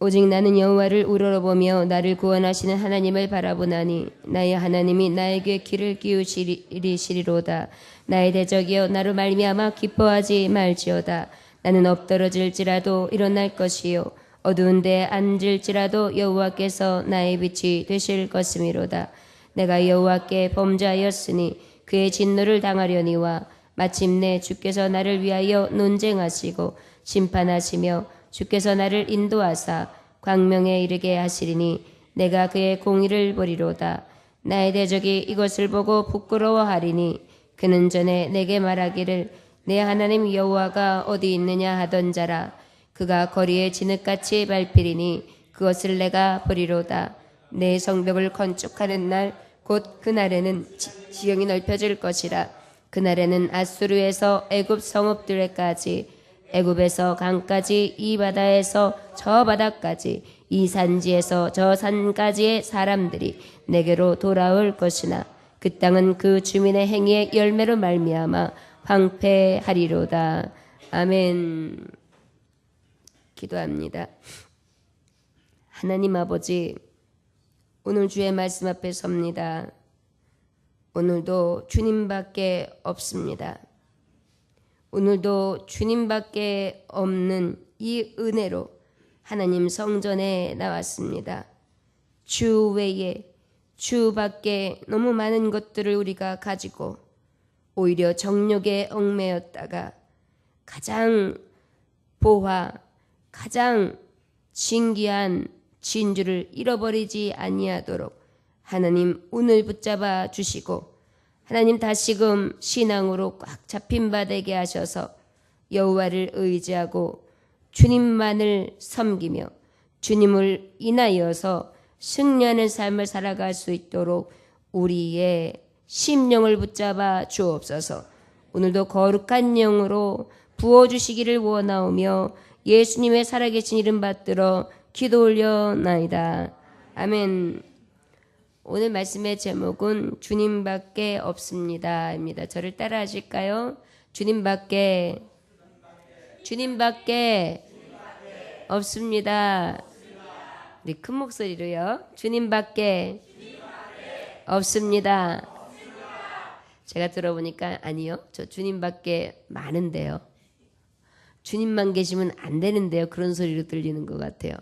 오직 나는 여호와를 우러러보며 나를 구원하시는 하나님을 바라보나니 나의 하나님이 나에게 귀를 기울이시리로다. 나의 대적이여 나로 말미암아 기뻐하지 말지어다. 나는 엎드러질지라도 일어날 것이요 어두운 데 앉을지라도 여호와께서 나의 빛이 되실 것이미로다. 내가 여호와께 범죄하였으니 그의 진노를 당하려니와 마침내 주께서 나를 위하여 논쟁하시고 심판하시며 주께서 나를 인도하사 광명에 이르게 하시리니 내가 그의 공의를 보리로다. 나의 대적이 이것을 보고 부끄러워하리니 그는 전에 내게 말하기를 내 하나님 여호와가 어디 있느냐 하던 자라. 그가 거리에 진흙같이 밟히리니 그것을 내가 보리로다. 내 성벽을 건축하는 날 곧 그날에는 지형이 넓혀질 것이라. 그날에는 아수르에서 애굽 성읍들에까지 애굽에서 강까지 이 바다에서 저 바다까지 이 산지에서 저 산까지의 사람들이 내게로 돌아올 것이나 그 땅은 그 주민의 행위의 열매로 말미암아 황폐하리로다. 아멘. 기도합니다. 하나님 아버지, 오늘 주의 말씀 앞에 섭니다. 오늘도 주님밖에 없습니다. 오늘도 주님밖에 없는 이 은혜로 하나님 성전에 나왔습니다. 주 외에 주밖에 너무 많은 것들을 우리가 가지고 오히려 정욕에 얽매였다가 가장 보화, 가장 진귀한 진주를 잃어버리지 아니하도록 하나님 운을 붙잡아 주시고 하나님 다시금 신앙으로 꽉 잡힌 바 되게 하셔서 여호와를 의지하고 주님만을 섬기며 주님을 인하여서 승리하는 삶을 살아갈 수 있도록 우리의 심령을 붙잡아 주옵소서. 오늘도 거룩한 영으로 부어주시기를 원하오며 예수님의 살아계신 이름 받들어 기도 올려나이다. 아멘. 오늘 말씀의 제목은 주님밖에 없습니다입니다. 저를 따라 하실까요? 주님밖에 없습니다. 우리 큰 목소리로요. 주님밖에 없습니다. 제가 들어보니까 아니요. 저 주님밖에 많은데요. 주님만 계시면 안 되는데요. 그런 소리로 들리는 것 같아요.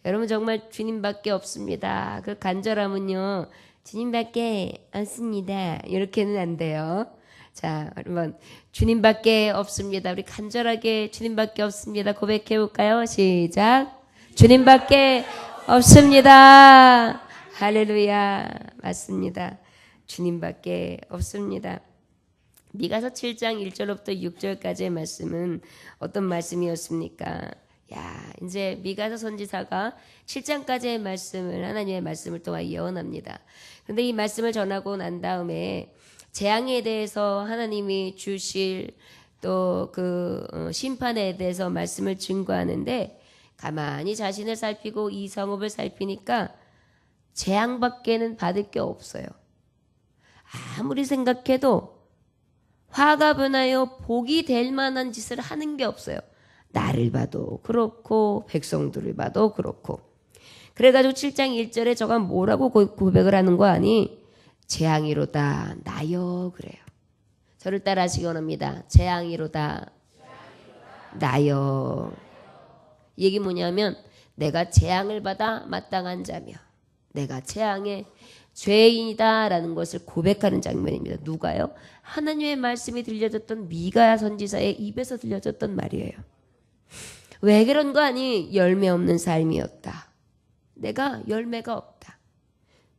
여러분 정말 주님밖에 없습니다. 그 간절함은요. 주님밖에 없습니다. 이렇게는 안 돼요. 자, 여러분 주님밖에 없습니다. 우리 간절하게 주님밖에 없습니다. 고백해 볼까요? 시작. 주님밖에 없습니다. 할렐루야. 맞습니다. 주님밖에 없습니다. 미가서 7장 1절부터 6절까지의 말씀은 어떤 말씀이었습니까? 야, 이제 미가서 선지사가 7장까지의 말씀을 하나님의 말씀을 통해 예언합니다. 그런데 이 말씀을 전하고 난 다음에 재앙에 대해서 하나님이 주실 또 그 심판에 대해서 말씀을 증거하는데 가만히 자신을 살피고 이 성읍을 살피니까 재앙밖에는 받을 게 없어요. 아무리 생각해도 화가 분하여 복이 될 만한 짓을 하는 게 없어요. 나를 봐도 그렇고 백성들을 봐도 그렇고. 그래가지고 7장 1절에 저가 뭐라고 고백을 하는 거 아니? 재앙이로다 나여 그래요. 저를 따라 하시기 원합니다. 재앙이로다 나여. 이 얘기 뭐냐면 내가 재앙을 받아 마땅한 자며 내가 재앙의 죄인이다라는 것을 고백하는 장면입니다. 누가요? 하나님의 말씀이 들려졌던 미가 선지자의 입에서 들려졌던 말이에요. 왜 그런 거 아니? 열매 없는 삶이었다. 내가 열매가 없다.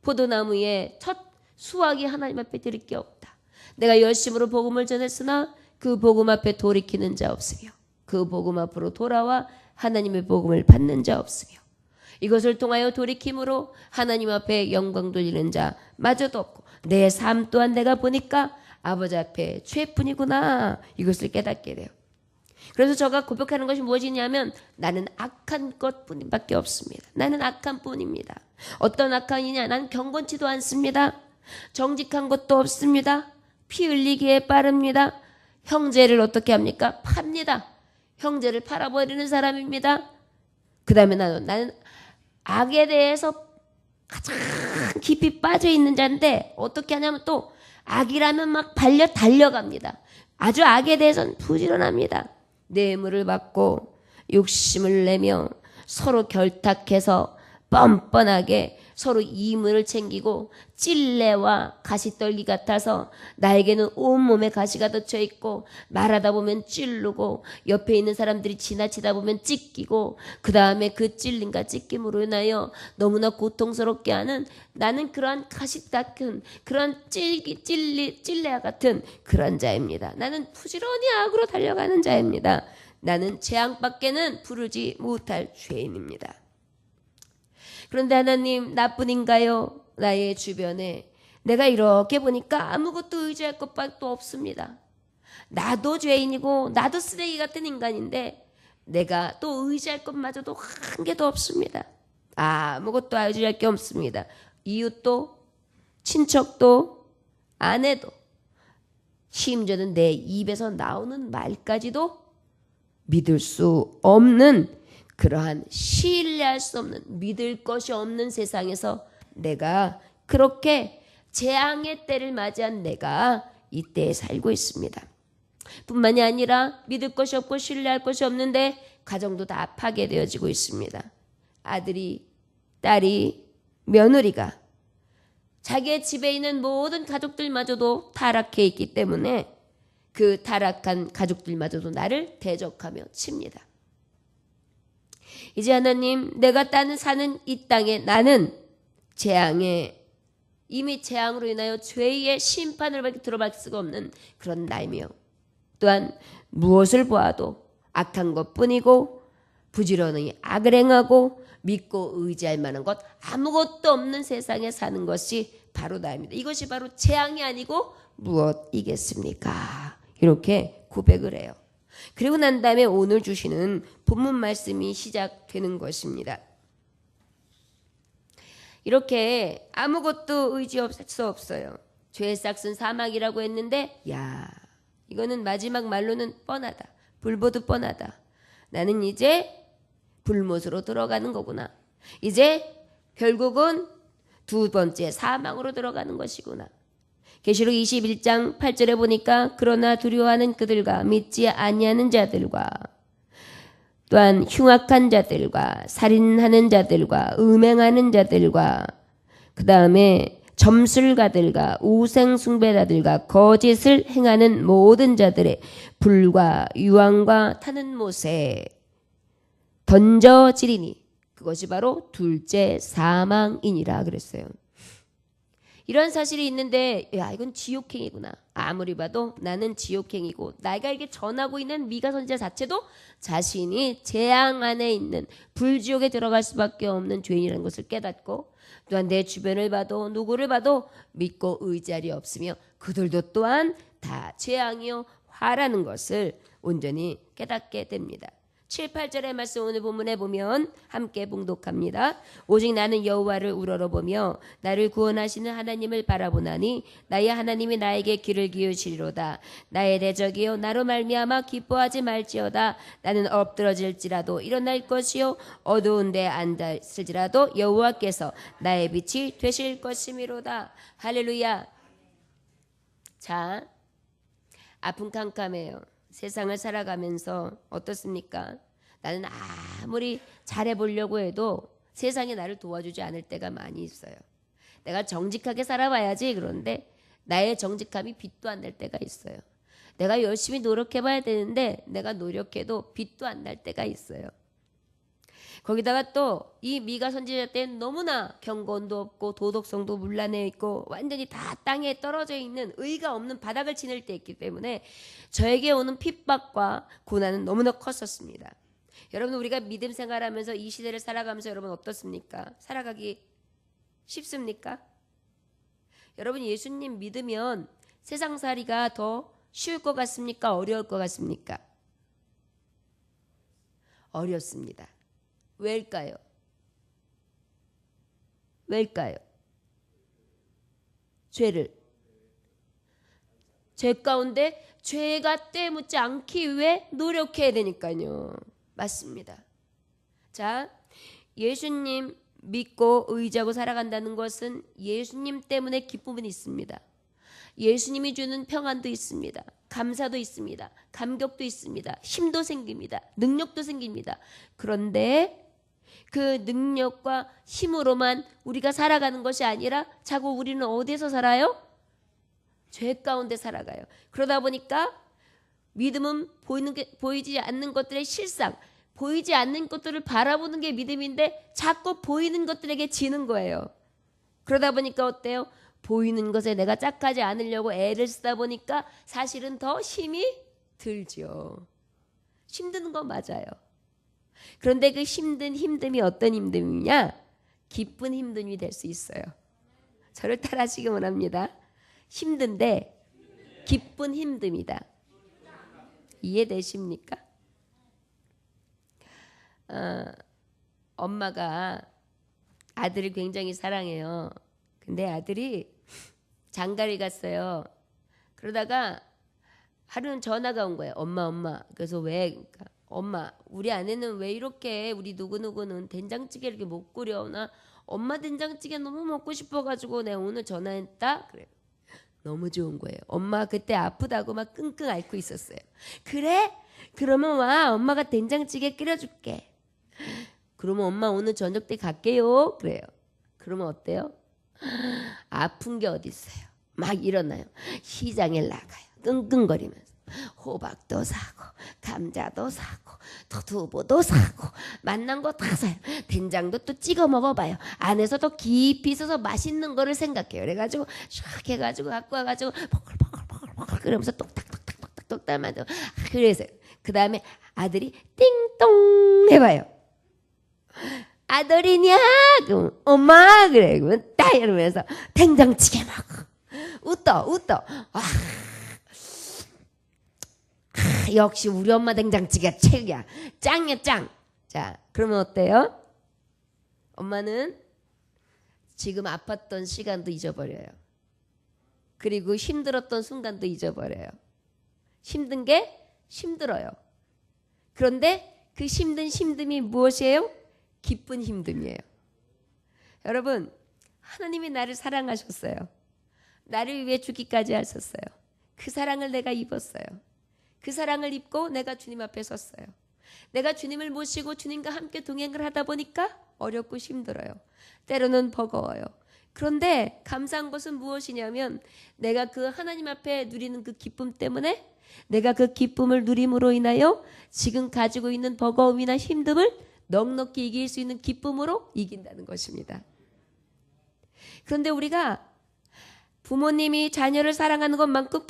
포도나무에 첫 수확이 하나님 앞에 드릴 게 없다. 내가 열심으로 복음을 전했으나 그 복음 앞에 돌이키는 자 없으며 그 복음 앞으로 돌아와 하나님의 복음을 받는 자 없으며 이것을 통하여 돌이킴으로 하나님 앞에 영광 돌리는 자 마저도 없고 내 삶 또한 내가 보니까 아버지 앞에 죄뿐이구나 이것을 깨닫게 돼요. 그래서 저가 고백하는 것이 무엇이냐면 나는 악한 것뿐밖에 없습니다. 나는 악한 뿐입니다. 어떤 악한이냐? 난 경건치도 않습니다. 정직한 것도 없습니다. 피 흘리기에 빠릅니다. 형제를 어떻게 합니까? 팝니다. 형제를 팔아버리는 사람입니다. 그 다음에 나는 악에 대해서 가장 깊이 빠져 있는 자인데 어떻게 하냐면 또 악이라면 막 달려갑니다. 아주 악에 대해서는 부지런합니다. 뇌물을 받고 욕심을 내며 서로 결탁해서 뻔뻔하게 서로 이물을 챙기고 찔레와 가시떨기 같아서 나에게는 온몸에 가시가 덮쳐 있고 말하다 보면 찌르고 옆에 있는 사람들이 지나치다 보면 찢기고 그 다음에 그 찔림과 찢김으로 인하여 너무나 고통스럽게 하는 나는 그러한 가시 같은 그런 찔레와 같은 그런 자입니다. 나는 부지런히 악으로 달려가는 자입니다. 나는 재앙밖에는 부르지 못할 죄인입니다. 그런데 하나님 나뿐인가요? 나의 주변에 내가 이렇게 보니까 아무것도 의지할 것밖에 없습니다. 나도 죄인이고 나도 쓰레기 같은 인간인데 내가 또 의지할 것마저도 한 개도 없습니다. 아무것도 의지할 게 없습니다. 이웃도 친척도 아내도 심지어는 내 입에서 나오는 말까지도 믿을 수 없는 그러한 신뢰할 수 없는 믿을 것이 없는 세상에서 내가 그렇게 재앙의 때를 맞이한 내가 이때에 살고 있습니다. 뿐만이 아니라 믿을 것이 없고 신뢰할 것이 없는데 가정도 다 파괴되어지고 있습니다. 아들이, 딸이, 며느리가 자기의 집에 있는 모든 가족들마저도 타락해 있기 때문에 그 타락한 가족들마저도 나를 대적하며 칩니다. 이제 하나님 내가 사는 이 땅에 나는 이미 재앙으로 인하여 죄의 심판을 밖에 들어갈 수가 없는 그런 나이며 또한 무엇을 보아도 악한 것뿐이고 부지런히 악을 행하고 믿고 의지할 만한 것 아무것도 없는 세상에 사는 것이 바로 나입니다. 이것이 바로 재앙이 아니고 무엇이겠습니까? 이렇게 고백을 해요. 그리고 난 다음에 오늘 주시는 본문 말씀이 시작되는 것입니다. 이렇게 아무것도 의지할 수 없어요. 죄의 싹은 사막이라고 했는데 이거는 마지막 말로는 뻔하다. 불보듯 뻔하다. 나는 이제 불못으로 들어가는 거구나. 이제 결국은 두 번째 사망으로 들어가는 것이구나. 계시록 21장 8절에 보니까 그러나 두려워하는 그들과 믿지 아니하는 자들과 또한 흉악한 자들과 살인하는 자들과 음행하는 자들과 그 다음에 점술가들과 우상숭배자들과 거짓을 행하는 모든 자들의 불과 유황과 타는 못에 던져지리니 그것이 바로 둘째 사망이니라 그랬어요. 이런 사실이 있는데 이건 지옥행이구나. 아무리 봐도 나는 지옥행이고 내가 이게 전하고 있는 미가 선지자 자체도 자신이 재앙 안에 있는 불지옥에 들어갈 수밖에 없는 죄인이라는 것을 깨닫고 또한 내 주변을 봐도 누구를 봐도 믿고 의지할이 없으며 그들도 또한 다 재앙이요 화라는 것을 온전히 깨닫게 됩니다. 7, 8절의 말씀 오늘 본문에 보면 함께 봉독합니다. 오직 나는 여호와를 우러러보며 나를 구원하시는 하나님을 바라보나니 나의 하나님이 나에게 귀를 기울이시리로다. 나의 대적이요 나로 말미암아 기뻐하지 말지어다. 나는 엎드러질지라도 일어날 것이요 어두운 데 앉았을지라도 여호와께서 나의 빛이 되실 것이미로다. 할렐루야. 자, 아픈 캄캄해요. 세상을 살아가면서 어떻습니까? 나는 아무리 잘해보려고 해도 세상이 나를 도와주지 않을 때가 많이 있어요. 내가 정직하게 살아봐야지. 그런데 나의 정직함이 빛도 안 날 때가 있어요. 내가 열심히 노력해봐야 되는데 내가 노력해도 빛도 안 날 때가 있어요. 거기다가 또 이 미가 선지자 때는 너무나 경건도 없고 도덕성도 문란해 있고 완전히 다 땅에 떨어져 있는 의가 없는 바닥을 지낼 때 있기 때문에 저에게 오는 핍박과 고난은 너무나 컸었습니다. 여러분 우리가 믿음 생활하면서 이 시대를 살아가면서 여러분 어떻습니까? 살아가기 쉽습니까? 여러분 예수님 믿으면 세상살이가 더 쉬울 것 같습니까? 어려울 것 같습니까? 어렵습니다. 왜일까요? 죄 가운데 죄가 떼묻지 않기 위해 노력해야 되니까요. 맞습니다. 자, 예수님 믿고 의지하고 살아간다는 것은 예수님 때문에 기쁨은 있습니다. 예수님이 주는 평안도 있습니다. 감사도 있습니다. 감격도 있습니다. 힘도 생깁니다. 능력도 생깁니다. 그런데 그 능력과 힘으로만 우리가 살아가는 것이 아니라 자꾸 우리는 어디에서 살아요? 죄 가운데 살아가요. 그러다 보니까 믿음은 보이지 않는 것들의 실상, 보이지 않는 것들을 바라보는 게 믿음인데 자꾸 보이는 것들에게 지는 거예요. 그러다 보니까 어때요? 보이는 것에 내가 짝하지 않으려고 애를 쓰다 보니까 사실은 더 힘이 들죠. 힘드는 건 맞아요. 그런데 그 힘든 힘듦이 어떤 힘듦이냐? 기쁜 힘듦이 될 수 있어요. 저를 따라하시기 원합니다. 힘든데 기쁜 힘듦이다. 이해되십니까? 엄마가 아들을 굉장히 사랑해요. 근데 아들이 장가를 갔어요. 그러다가 하루는 전화가 온 거예요. 엄마. 그래서 왜? 그러니까, 엄마, 우리 아내는 왜 이렇게 우리 누구누구는 된장찌개 이렇게 못 끓여오나? 엄마 된장찌개 너무 먹고 싶어가지고 내가 오늘 전화했다. 그래. 너무 좋은 거예요. 엄마 그때 아프다고 막 끙끙 앓고 있었어요. 그래? 그러면 와, 엄마가 된장찌개 끓여줄게. 그러면 엄마 오늘 저녁 때 갈게요. 그래요. 그러면 어때요? 아픈 게 어디 있어요? 막 일어나요. 시장에 나가요. 끙끙거리면서 호박도 사고 감자도 사고 두부도 사고 맛난 거 다 사요. 된장도 또 찍어 먹어봐요. 안에서도 깊이 있어서 맛있는 거를 생각해요. 그래가지고 샥 해가지고 갖고 와가지고 포글포글 그러면서 똑딱똑딱똑딱 담아도 그래서 그 다음에 아들이 띵동 해봐요. 아들이냐? 그럼 엄마 그래. 그러면 딱 이러면서 된장찌개 먹어. 웃어. 역시 우리 엄마 된장찌개 최고야. 짱이야 짱. 자, 그러면 어때요? 엄마는 지금 아팠던 시간도 잊어버려요. 그리고 힘들었던 순간도 잊어버려요. 힘든 게 힘들어요. 그런데 그 힘든 힘듦이 무엇이에요? 기쁜 힘듦이에요. 여러분, 하나님이 나를 사랑하셨어요. 나를 위해 죽기까지 하셨어요. 그 사랑을 내가 입었어요. 그 사랑을 입고 내가 주님 앞에 섰어요. 내가 주님을 모시고 주님과 함께 동행을 하다 보니까 어렵고 힘들어요. 때로는 버거워요. 그런데 감사한 것은 무엇이냐면 내가 그 하나님 앞에 누리는 그 기쁨 때문에 내가 그 기쁨을 누림으로 인하여 지금 가지고 있는 버거움이나 힘듦을 넉넉히 이길 수 있는 기쁨으로 이긴다는 것입니다. 그런데 우리가 부모님이 자녀를 사랑하는 것만큼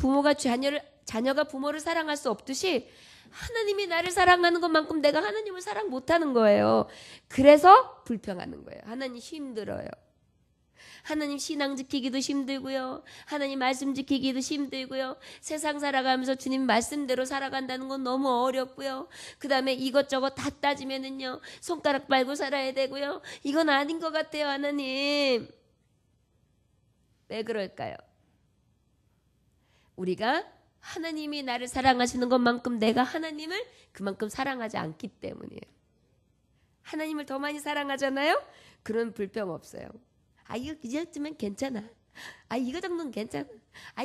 자녀가 부모를 사랑할 수 없듯이 하나님이 나를 사랑하는 것만큼 내가 하나님을 사랑 못하는 거예요. 그래서 불평하는 거예요. 하나님 힘들어요. 하나님 신앙 지키기도 힘들고요. 하나님 말씀 지키기도 힘들고요. 세상 살아가면서 주님 말씀대로 살아간다는 건 너무 어렵고요. 그 다음에 이것저것 다 따지면은요. 손가락 빨고 살아야 되고요. 이건 아닌 것 같아요, 하나님. 왜 그럴까요? 우리가 하나님이 나를 사랑하시는 것만큼 내가 하나님을 그만큼 사랑하지 않기 때문이에요. 하나님을 더 많이 사랑하잖아요? 그런 불평 없어요. 이거 이 정도면 괜찮아. 이거 정도는 괜찮아.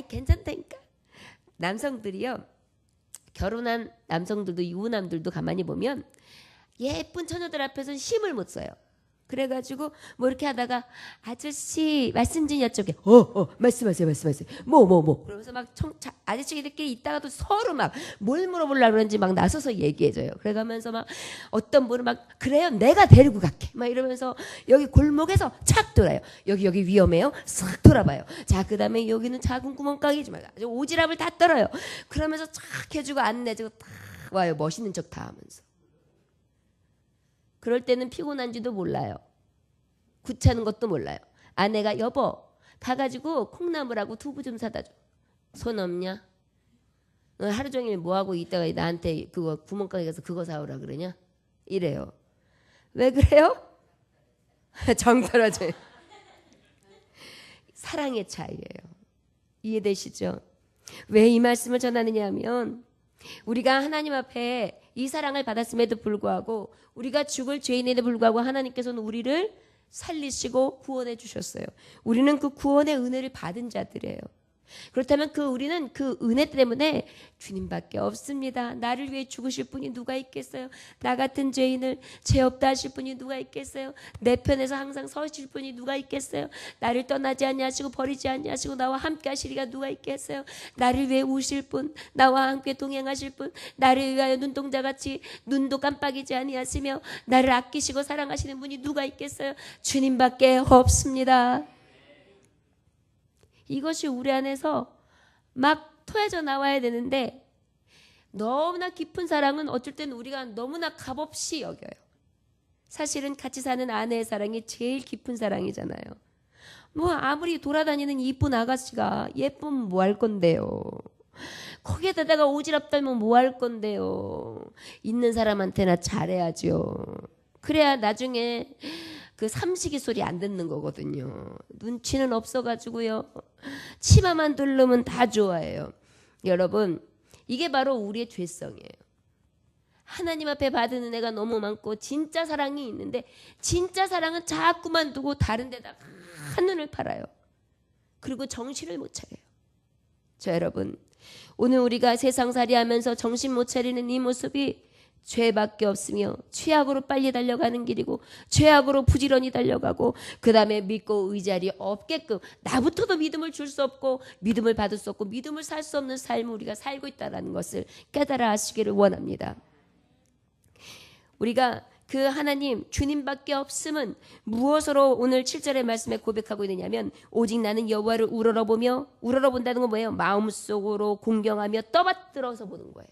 괜찮다니까. 남성들이요. 결혼한 남성들도 유부남들도 가만히 보면 예쁜 처녀들 앞에서는 힘을 못 써요. 그래가지고 뭐 이렇게 하다가 아저씨 말씀 좀 여쭤게. 말씀하세요. 뭐. 그러면서 막 아저씨들끼리 있다가도 서로 막 뭘 물어보려고 그러는지 막 나서서 얘기해줘요. 그래가면서 막 어떤 분은 막 그래요 내가 데리고 갈게 막 이러면서 여기 골목에서 착 돌아요. 여기 위험해요. 싹 돌아봐요. 자 그다음에 여기는 작은 구멍가게지 말고 오지랖을 다 떨어요. 그러면서 착 해주고 안내주고 딱 와요. 멋있는 척 다 하면서. 그럴 때는 피곤한지도 몰라요. 구차는 것도 몰라요. 아내가 여보 가가지고 콩나물하고 두부 좀 사다 줘. 손 없냐? 하루 종일 뭐하고 있다가 나한테 그거 구멍가게 가서 그거 사오라 그러냐? 이래요. 왜 그래요? 정 떨어져요. 사랑의 차이예요. 이해되시죠? 왜 이 말씀을 전하느냐 하면 우리가 하나님 앞에 이 사랑을 받았음에도 불구하고 우리가 죽을 죄인에도 불구하고 하나님께서는 우리를 살리시고 구원해 주셨어요. 우리는 그 구원의 은혜를 받은 자들이에요. 그렇다면 우리는 그 은혜 때문에 주님밖에 없습니다. 나를 위해 죽으실 분이 누가 있겠어요? 나 같은 죄인을 죄 없다 하실 분이 누가 있겠어요? 내 편에서 항상 서실 분이 누가 있겠어요? 나를 떠나지 아니하시고 버리지 아니하시고 나와 함께 하시리가 누가 있겠어요? 나를 위해 우실 분, 나와 함께 동행하실 분, 나를 위하여 눈동자같이 눈도 깜빡이지 아니하시며 나를 아끼시고 사랑하시는 분이 누가 있겠어요? 주님밖에 없습니다. 이것이 우리 안에서 막 토해져 나와야 되는데 너무나 깊은 사랑은 어쩔 때는 우리가 너무나 값없이 여겨요. 사실은 같이 사는 아내의 사랑이 제일 깊은 사랑이잖아요. 뭐 아무리 돌아다니는 이쁜 아가씨가 예쁘면 뭐 할 건데요. 거기에다가 오지랖 떨면 뭐 할 건데요. 있는 사람한테나 잘해야죠. 그래야 나중에 그 삼식이 소리 안 듣는 거거든요. 눈치는 없어가지고요. 치마만 두르면 다 좋아해요. 여러분, 이게 바로 우리의 죄성이에요. 하나님 앞에 받은 은혜가 너무 많고 진짜 사랑이 있는데 진짜 사랑은 자꾸만 두고 다른 데다가 한눈을 팔아요. 그리고 정신을 못 차려요. 자, 여러분, 오늘 우리가 세상살이 하면서 정신 못 차리는 이 모습이 죄밖에 없으며 죄악으로 빨리 달려가는 길이고 죄악으로 부지런히 달려가고 그 다음에 믿고 의지할이 없게끔 나부터도 믿음을 줄 수 없고 믿음을 받을 수 없고 믿음을 살 수 없는 삶을 우리가 살고 있다는 것을 깨달아 하시기를 원합니다. 우리가 그 하나님 주님밖에 없음은 무엇으로 오늘 7절의 말씀에 고백하고 있느냐면 오직 나는 여호와를 우러러보며 우러러본다는 건 뭐예요? 마음속으로 공경하며 떠받들어서 보는 거예요.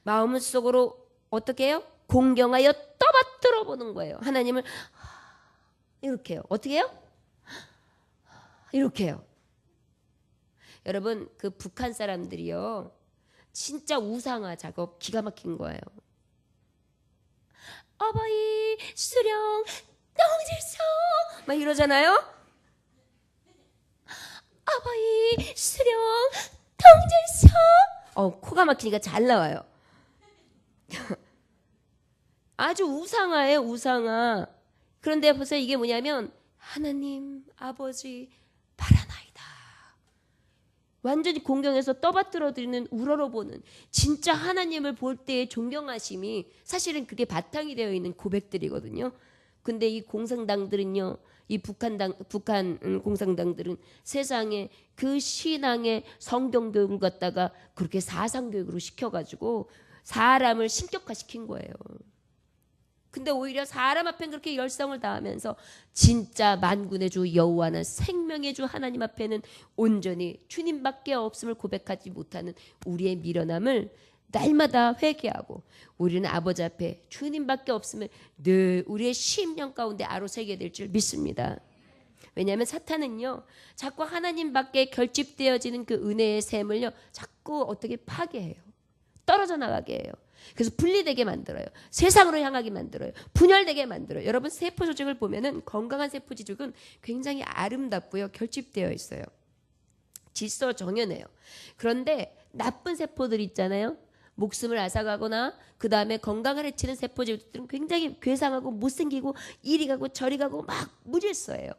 마음속으로 어떻게 해요? 공경하여 떠받들어 보는 거예요. 하나님을 이렇게 해요. 어떻게 해요? 이렇게 해요. 여러분, 그 북한 사람들이요, 진짜 우상화 작업 기가 막힌 거예요. 어버이 수령 똥질성 막 이러잖아요. 어버이 수령 똥질성. 코가 막히니까 잘 나와요. 아주 우상화예요, 우상화. 그런데 보세요, 이게 뭐냐면 하나님 아버지 바라나이다. 완전히 공경해서 떠받들어 드리는 우러러보는 진짜 하나님을 볼 때의 존경하심이 사실은 그게 바탕이 되어 있는 고백들이거든요. 근데 이 공산당들은요, 이 북한 공산당들은 세상에 그 신앙의 성경 교육을 갖다가 그렇게 사상 교육으로 시켜가지고 사람을 신격화시킨 거예요. 근데 오히려 사람 앞엔 그렇게 열성을 다하면서 진짜 만군의 주 여호와는 생명의 주 하나님 앞에는 온전히 주님밖에 없음을 고백하지 못하는 우리의 미련함을 날마다 회개하고 우리는 아버지 앞에 주님밖에 없음을 늘 우리의 심령 가운데 아로새게 될 줄 믿습니다. 왜냐하면 사탄은요, 자꾸 하나님밖에 결집되어지는 그 은혜의 샘을요, 자꾸 어떻게 파괴해요. 떨어져 나가게 해요. 그래서 분리되게 만들어요. 세상으로 향하게 만들어요. 분열되게 만들어요. 여러분, 세포 조직을 보면은 건강한 세포 조직은 굉장히 아름답고요, 결집되어 있어요. 질서 정연해요. 그런데 나쁜 세포들 있잖아요. 목숨을 앗아가거나 그 다음에 건강을 해치는 세포 조직들은 굉장히 괴상하고 못생기고 이리 가고 저리 가고 막 무질서해요.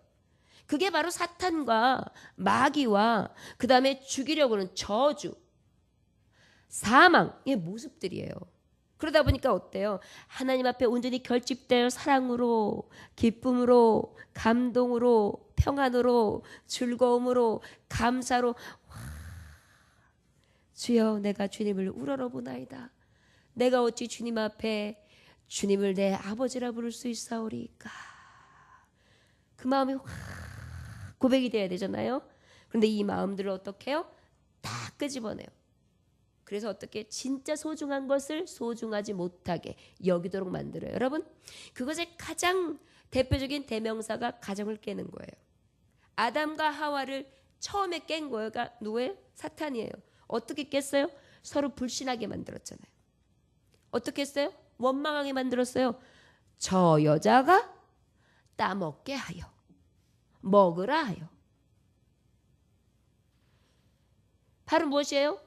그게 바로 사탄과 마귀와 그 다음에 죽이려고 하는 저주, 사망의 모습들이에요. 그러다 보니까 어때요? 하나님 앞에 온전히 결집되어 사랑으로, 기쁨으로, 감동으로, 평안으로, 즐거움으로, 감사로, 주여 내가 주님을 우러러보나이다. 내가 어찌 주님 앞에 주님을 내 아버지라 부를 수 있사오리까. 그 마음이 확 고백이 돼야 되잖아요. 그런데 이 마음들을 어떻게 해요? 다 끄집어내요. 그래서 어떻게 진짜 소중한 것을 소중하지 못하게 여기도록 만들어요. 여러분, 그것의 가장 대표적인 대명사가 가정을 깨는 거예요. 아담과 하와를 처음에 깬 거가 누구예요? 사탄이에요. 어떻게 깼어요? 서로 불신하게 만들었잖아요. 어떻게 했어요? 원망하게 만들었어요. 저 여자가 따먹게 하여 먹으라 하여. 바로 무엇이에요?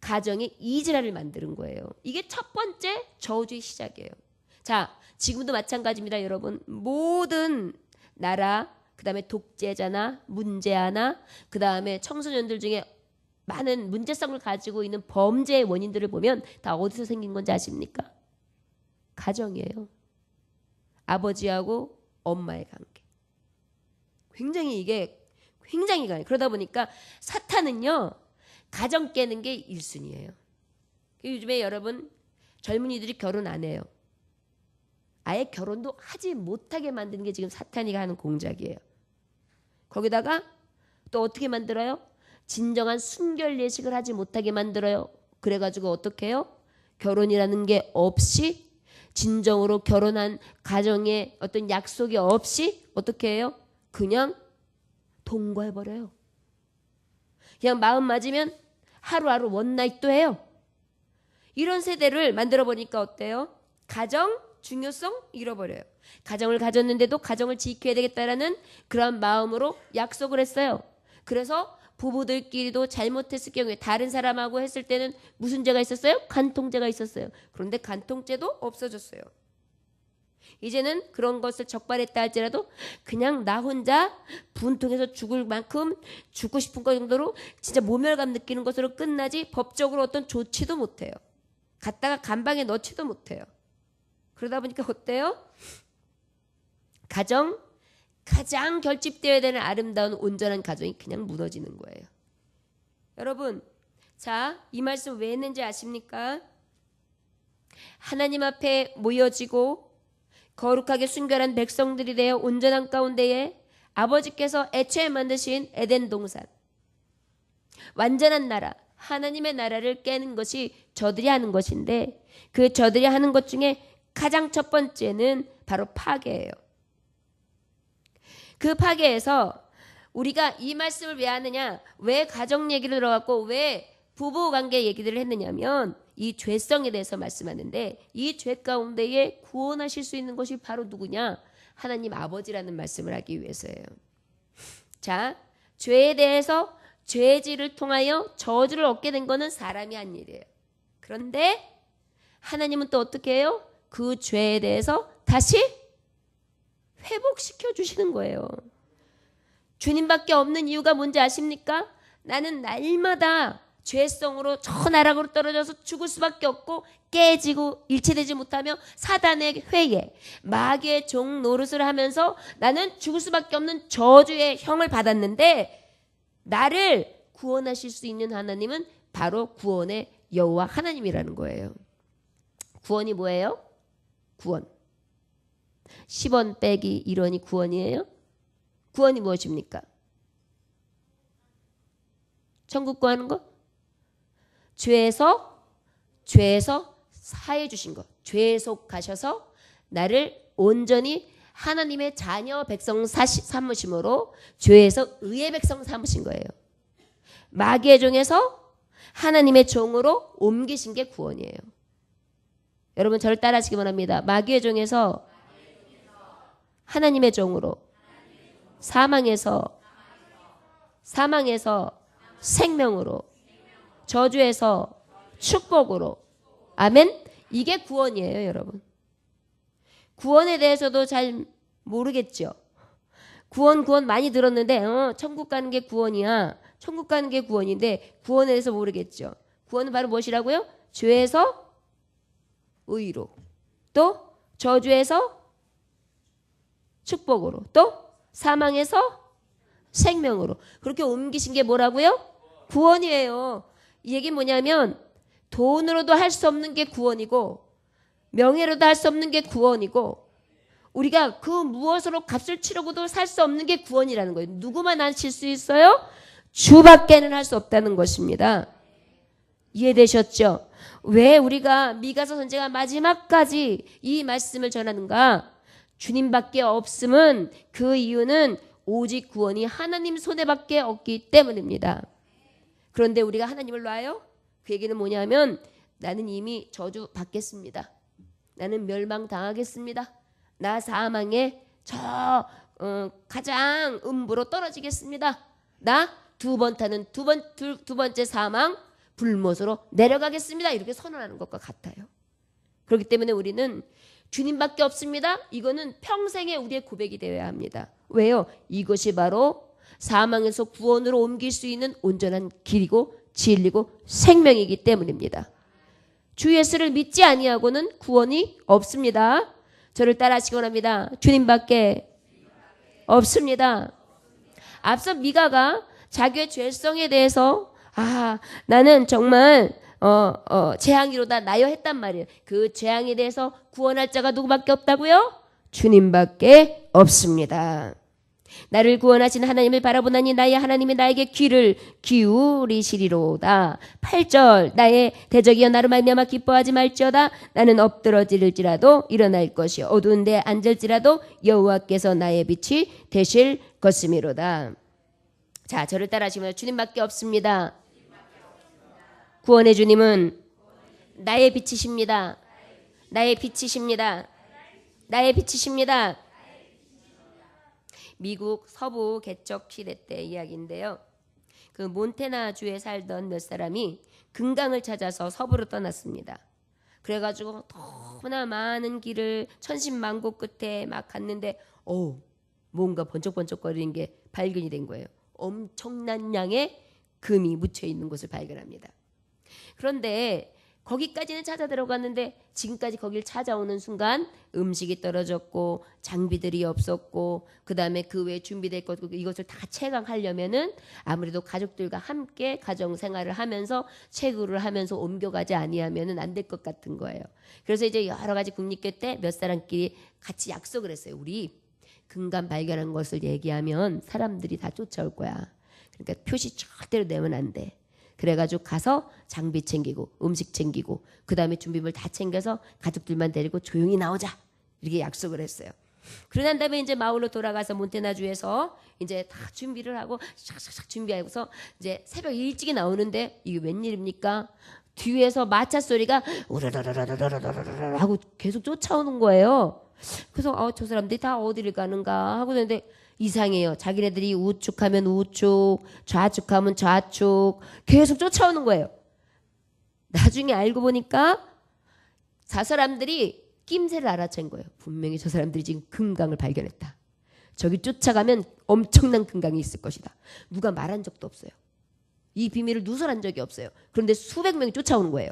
가정에 이지라를 만드는 거예요. 이게 첫 번째 저주의 시작이에요. 자, 지금도 마찬가지입니다, 여러분. 모든 나라, 그 다음에 독재자나 문제아나, 그 다음에 청소년들 중에 많은 문제성을 가지고 있는 범죄의 원인들을 보면 다 어디서 생긴 건지 아십니까? 가정이에요. 아버지하고 엄마의 관계. 굉장히 이게 굉장히 강해요. 그러다 보니까 사탄은요, 가정 깨는 게 1순위예요. 요즘에 여러분 젊은이들이 결혼 안 해요. 아예 결혼도 하지 못하게 만드는 게 지금 사탄이 하는 공작이에요. 거기다가 또 어떻게 만들어요? 진정한 순결 예식을 하지 못하게 만들어요. 그래가지고 어떻게 해요? 결혼이라는 게 없이, 진정으로 결혼한 가정에 어떤 약속이 없이 어떻게 해요? 그냥 동거해버려요. 그냥 마음 맞으면 하루하루 원나잇도 해요. 이런 세대를 만들어 보니까 어때요? 가정 중요성 잃어버려요. 가정을 가졌는데도 가정을 지켜야 되겠다라는 그런 마음으로 약속을 했어요. 그래서 부부들끼리도 잘못했을 경우에 다른 사람하고 했을 때는 무슨 죄가 있었어요? 간통죄가 있었어요. 그런데 간통죄도 없어졌어요. 이제는 그런 것을 적발했다 할지라도 그냥 나 혼자 분통해서 죽을 만큼 죽고 싶은 것 정도로 진짜 모멸감 느끼는 것으로 끝나지 법적으로 어떤 조치도 못해요. 갖다가 간방에 넣지도 못해요. 그러다 보니까 어때요? 가정, 가장 결집되어야 되는 아름다운 온전한 가정이 그냥 무너지는 거예요. 여러분, 자, 이 말씀 왜 했는지 아십니까? 하나님 앞에 모여지고 거룩하게 순결한 백성들이 되어 온전한 가운데에 아버지께서 애초에 만드신 에덴 동산, 완전한 나라, 하나님의 나라를 깨는 것이 저들이 하는 것인데, 그 저들이 하는 것 중에 가장 첫 번째는 바로 파괴예요. 그 파괴에서 우리가 이 말씀을 왜 하느냐, 왜 가정 얘기를 들어갔고 왜 부부관계 얘기를 했느냐면 이 죄성에 대해서 말씀하는데, 이 죄 가운데에 구원하실 수 있는 것이 바로 누구냐? 하나님 아버지라는 말씀을 하기 위해서예요. 자, 죄에 대해서 죄질을 통하여 저주를 얻게 된 것은 사람이 한 일이에요. 그런데 하나님은 또 어떻게 해요? 그 죄에 대해서 다시 회복시켜 주시는 거예요. 주님밖에 없는 이유가 뭔지 아십니까? 나는 날마다 죄성으로 저 나락으로 떨어져서 죽을 수밖에 없고 깨지고 일체되지 못하며 사단의 회에 마귀의 종 노릇을 하면서 나는 죽을 수밖에 없는 저주의 형을 받았는데, 나를 구원하실 수 있는 하나님은 바로 구원의 여호와 하나님이라는 거예요. 구원이 뭐예요? 구원. 10원 빼기 1원이 구원이에요? 구원이 무엇입니까? 천국 구하는 거? 죄에서 사해 주신 것. 죄에 속하셔서 나를 온전히 하나님의 자녀 백성 삼으심으로 죄에서 의의 백성 삼으신 거예요. 마귀의 종에서 하나님의 종으로 옮기신 게 구원이에요. 여러분 저를 따라하시기 바랍니다. 마귀의 종에서 하나님의 종으로, 사망에서 생명으로, 저주에서 축복으로. 아멘. 이게 구원이에요, 여러분. 구원에 대해서도 잘 모르겠죠. 구원 많이 들었는데 천국 가는 게 구원이야. 천국 가는 게 구원인데 구원에 대해서 모르겠죠. 구원은 바로 무엇이라고요? 죄에서 의로, 또 저주에서 축복으로, 또 사망에서 생명으로. 그렇게 옮기신 게 뭐라고요? 구원이에요. 이 얘기는 뭐냐면 돈으로도 할 수 없는 게 구원이고 명예로도 할 수 없는 게 구원이고 우리가 그 무엇으로 값을 치르고도 살 수 없는 게 구원이라는 거예요. 누구만 하실 수 있어요? 주밖에는 할 수 없다는 것입니다. 이해되셨죠? 왜 우리가 미가서 선지자 마지막까지 이 말씀을 전하는가? 주님밖에 없음은 그 이유는 오직 구원이 하나님 손에밖에 없기 때문입니다. 그런데 우리가 하나님을 놔요? 그 얘기는 뭐냐면 나는 이미 저주 받겠습니다. 나는 멸망당하겠습니다. 나 사망에 가장 음부로 떨어지겠습니다. 나 두 번째 사망, 불못으로 내려가겠습니다. 이렇게 선언하는 것과 같아요. 그렇기 때문에 우리는 주님밖에 없습니다. 이거는 평생에 우리의 고백이 되어야 합니다. 왜요? 이것이 바로 사망에서 구원으로 옮길 수 있는 온전한 길이고 진리고 생명이기 때문입니다. 주 예수를 믿지 아니하고는 구원이 없습니다. 저를 따라하시기 원합니다. 주님밖에 없습니다. 앞서 미가가 자기의 죄성에 대해서 나는 정말 재앙이로다 나여 했단 말이에요. 그 재앙에 대해서 구원할 자가 누구밖에 없다고요? 주님밖에 없습니다. 나를 구원하신 하나님을 바라보나니 나의 하나님이 나에게 귀를 기울이시리로다. 8절 나의 대적이여 나로 말미암아 기뻐하지 말지어다. 나는 엎드러질지라도 일어날 것이요 어두운 데 앉을지라도 여호와께서 나의 빛이 되실 것이미로다. 자, 저를 따라하시면 주님밖에 없습니다. 구원의 주님은 나의 빛이십니다. 나의 빛이십니다. 나의 빛이십니다. 미국 서부 개척 시대 때 이야기인데요. 그 몬태나주에 살던 몇 사람이 금강을 찾아서 서부로 떠났습니다. 그래가지고 너무나 많은 길을 천신만고 끝에 막 갔는데 뭔가 번쩍번쩍거리는 게 발견이 된 거예요. 엄청난 양의 금이 묻혀 있는 곳을 발견합니다. 그런데 거기까지는 찾아 들어갔는데 지금까지 거길 찾아오는 순간 음식이 떨어졌고 장비들이 없었고 그다음에 그 외에 준비될 것 이것을 다 채광하려면은 아무래도 가족들과 함께 가정 생활을 하면서 채굴을 하면서 옮겨가지 아니하면은 안 될 것 같은 거예요. 그래서 이제 여러 가지 국립교 때 몇 사람끼리 같이 약속을 했어요. 우리 금강 발견한 것을 얘기하면 사람들이 다 쫓아올 거야. 그러니까 표시 절대로 내면 안 돼. 그래가지고 가서 장비 챙기고 음식 챙기고 그 다음에 준비물 다 챙겨서 가족들만 데리고 조용히 나오자 이렇게 약속을 했어요. 그러난 다음에 이제 마을로 돌아가서 몬테나주에서 이제 다 준비를 하고 샥샥샥 준비하고서 이제 새벽 일찍이 나오는데 이게 웬일입니까? 뒤에서 마차 소리가 우르르르르르르르 하고 계속 쫓아오는 거예요. 그래서 저 사람들이 다 어디를 가는가 하고 있는데 이상해요. 자기네들이 우측하면 우측, 좌측하면 좌측 계속 쫓아오는 거예요. 나중에 알고 보니까 저 사람들이 낌새를 알아챈 거예요. 분명히 저 사람들이 지금 금강을 발견했다. 저기 쫓아가면 엄청난 금강이 있을 것이다. 누가 말한 적도 없어요. 이 비밀을 누설한 적이 없어요. 그런데 수백 명이 쫓아오는 거예요.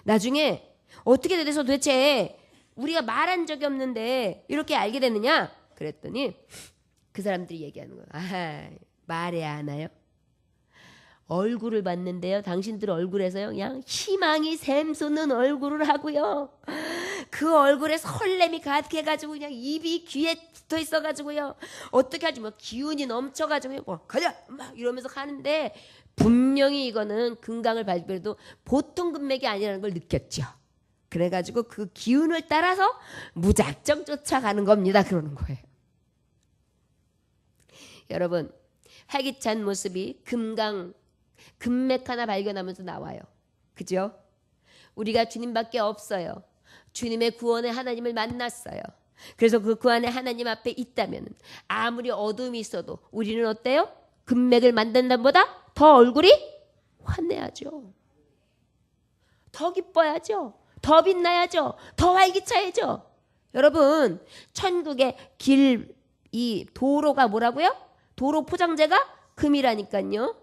나중에 어떻게 돼서 도대체 우리가 말한 적이 없는데 이렇게 알게 됐느냐? 그랬더니 그 사람들이 얘기하는 거예요. 말해야 하나요? 얼굴을 봤는데요. 당신들 얼굴에서요. 그냥 희망이 샘솟는 얼굴을 하고요. 그 얼굴에 설렘이 가득해가지고 그냥 입이 귀에 붙어 있어가지고요. 어떻게 하지 뭐 기운이 넘쳐가지고 가자 막 이러면서 가는데 분명히 이거는 금강을 발견해도 보통 금맥이 아니라는 걸 느꼈죠. 그래가지고 그 기운을 따라서 무작정 쫓아가는 겁니다. 그러는 거예요. 여러분 활기찬 모습이 금맥 하나 발견하면서 나와요. 그죠? 우리가 주님밖에 없어요. 주님의 구원의 하나님을 만났어요. 그래서 그 구원의 하나님 앞에 있다면 아무리 어둠이 있어도 우리는 어때요? 금맥을 만든다 보다 더 얼굴이 환해야죠. 더 기뻐야죠. 더 빛나야죠. 더 활기차야죠. 여러분 천국의 길 이 도로가 뭐라고요? 도로 포장재가 금이라니까요.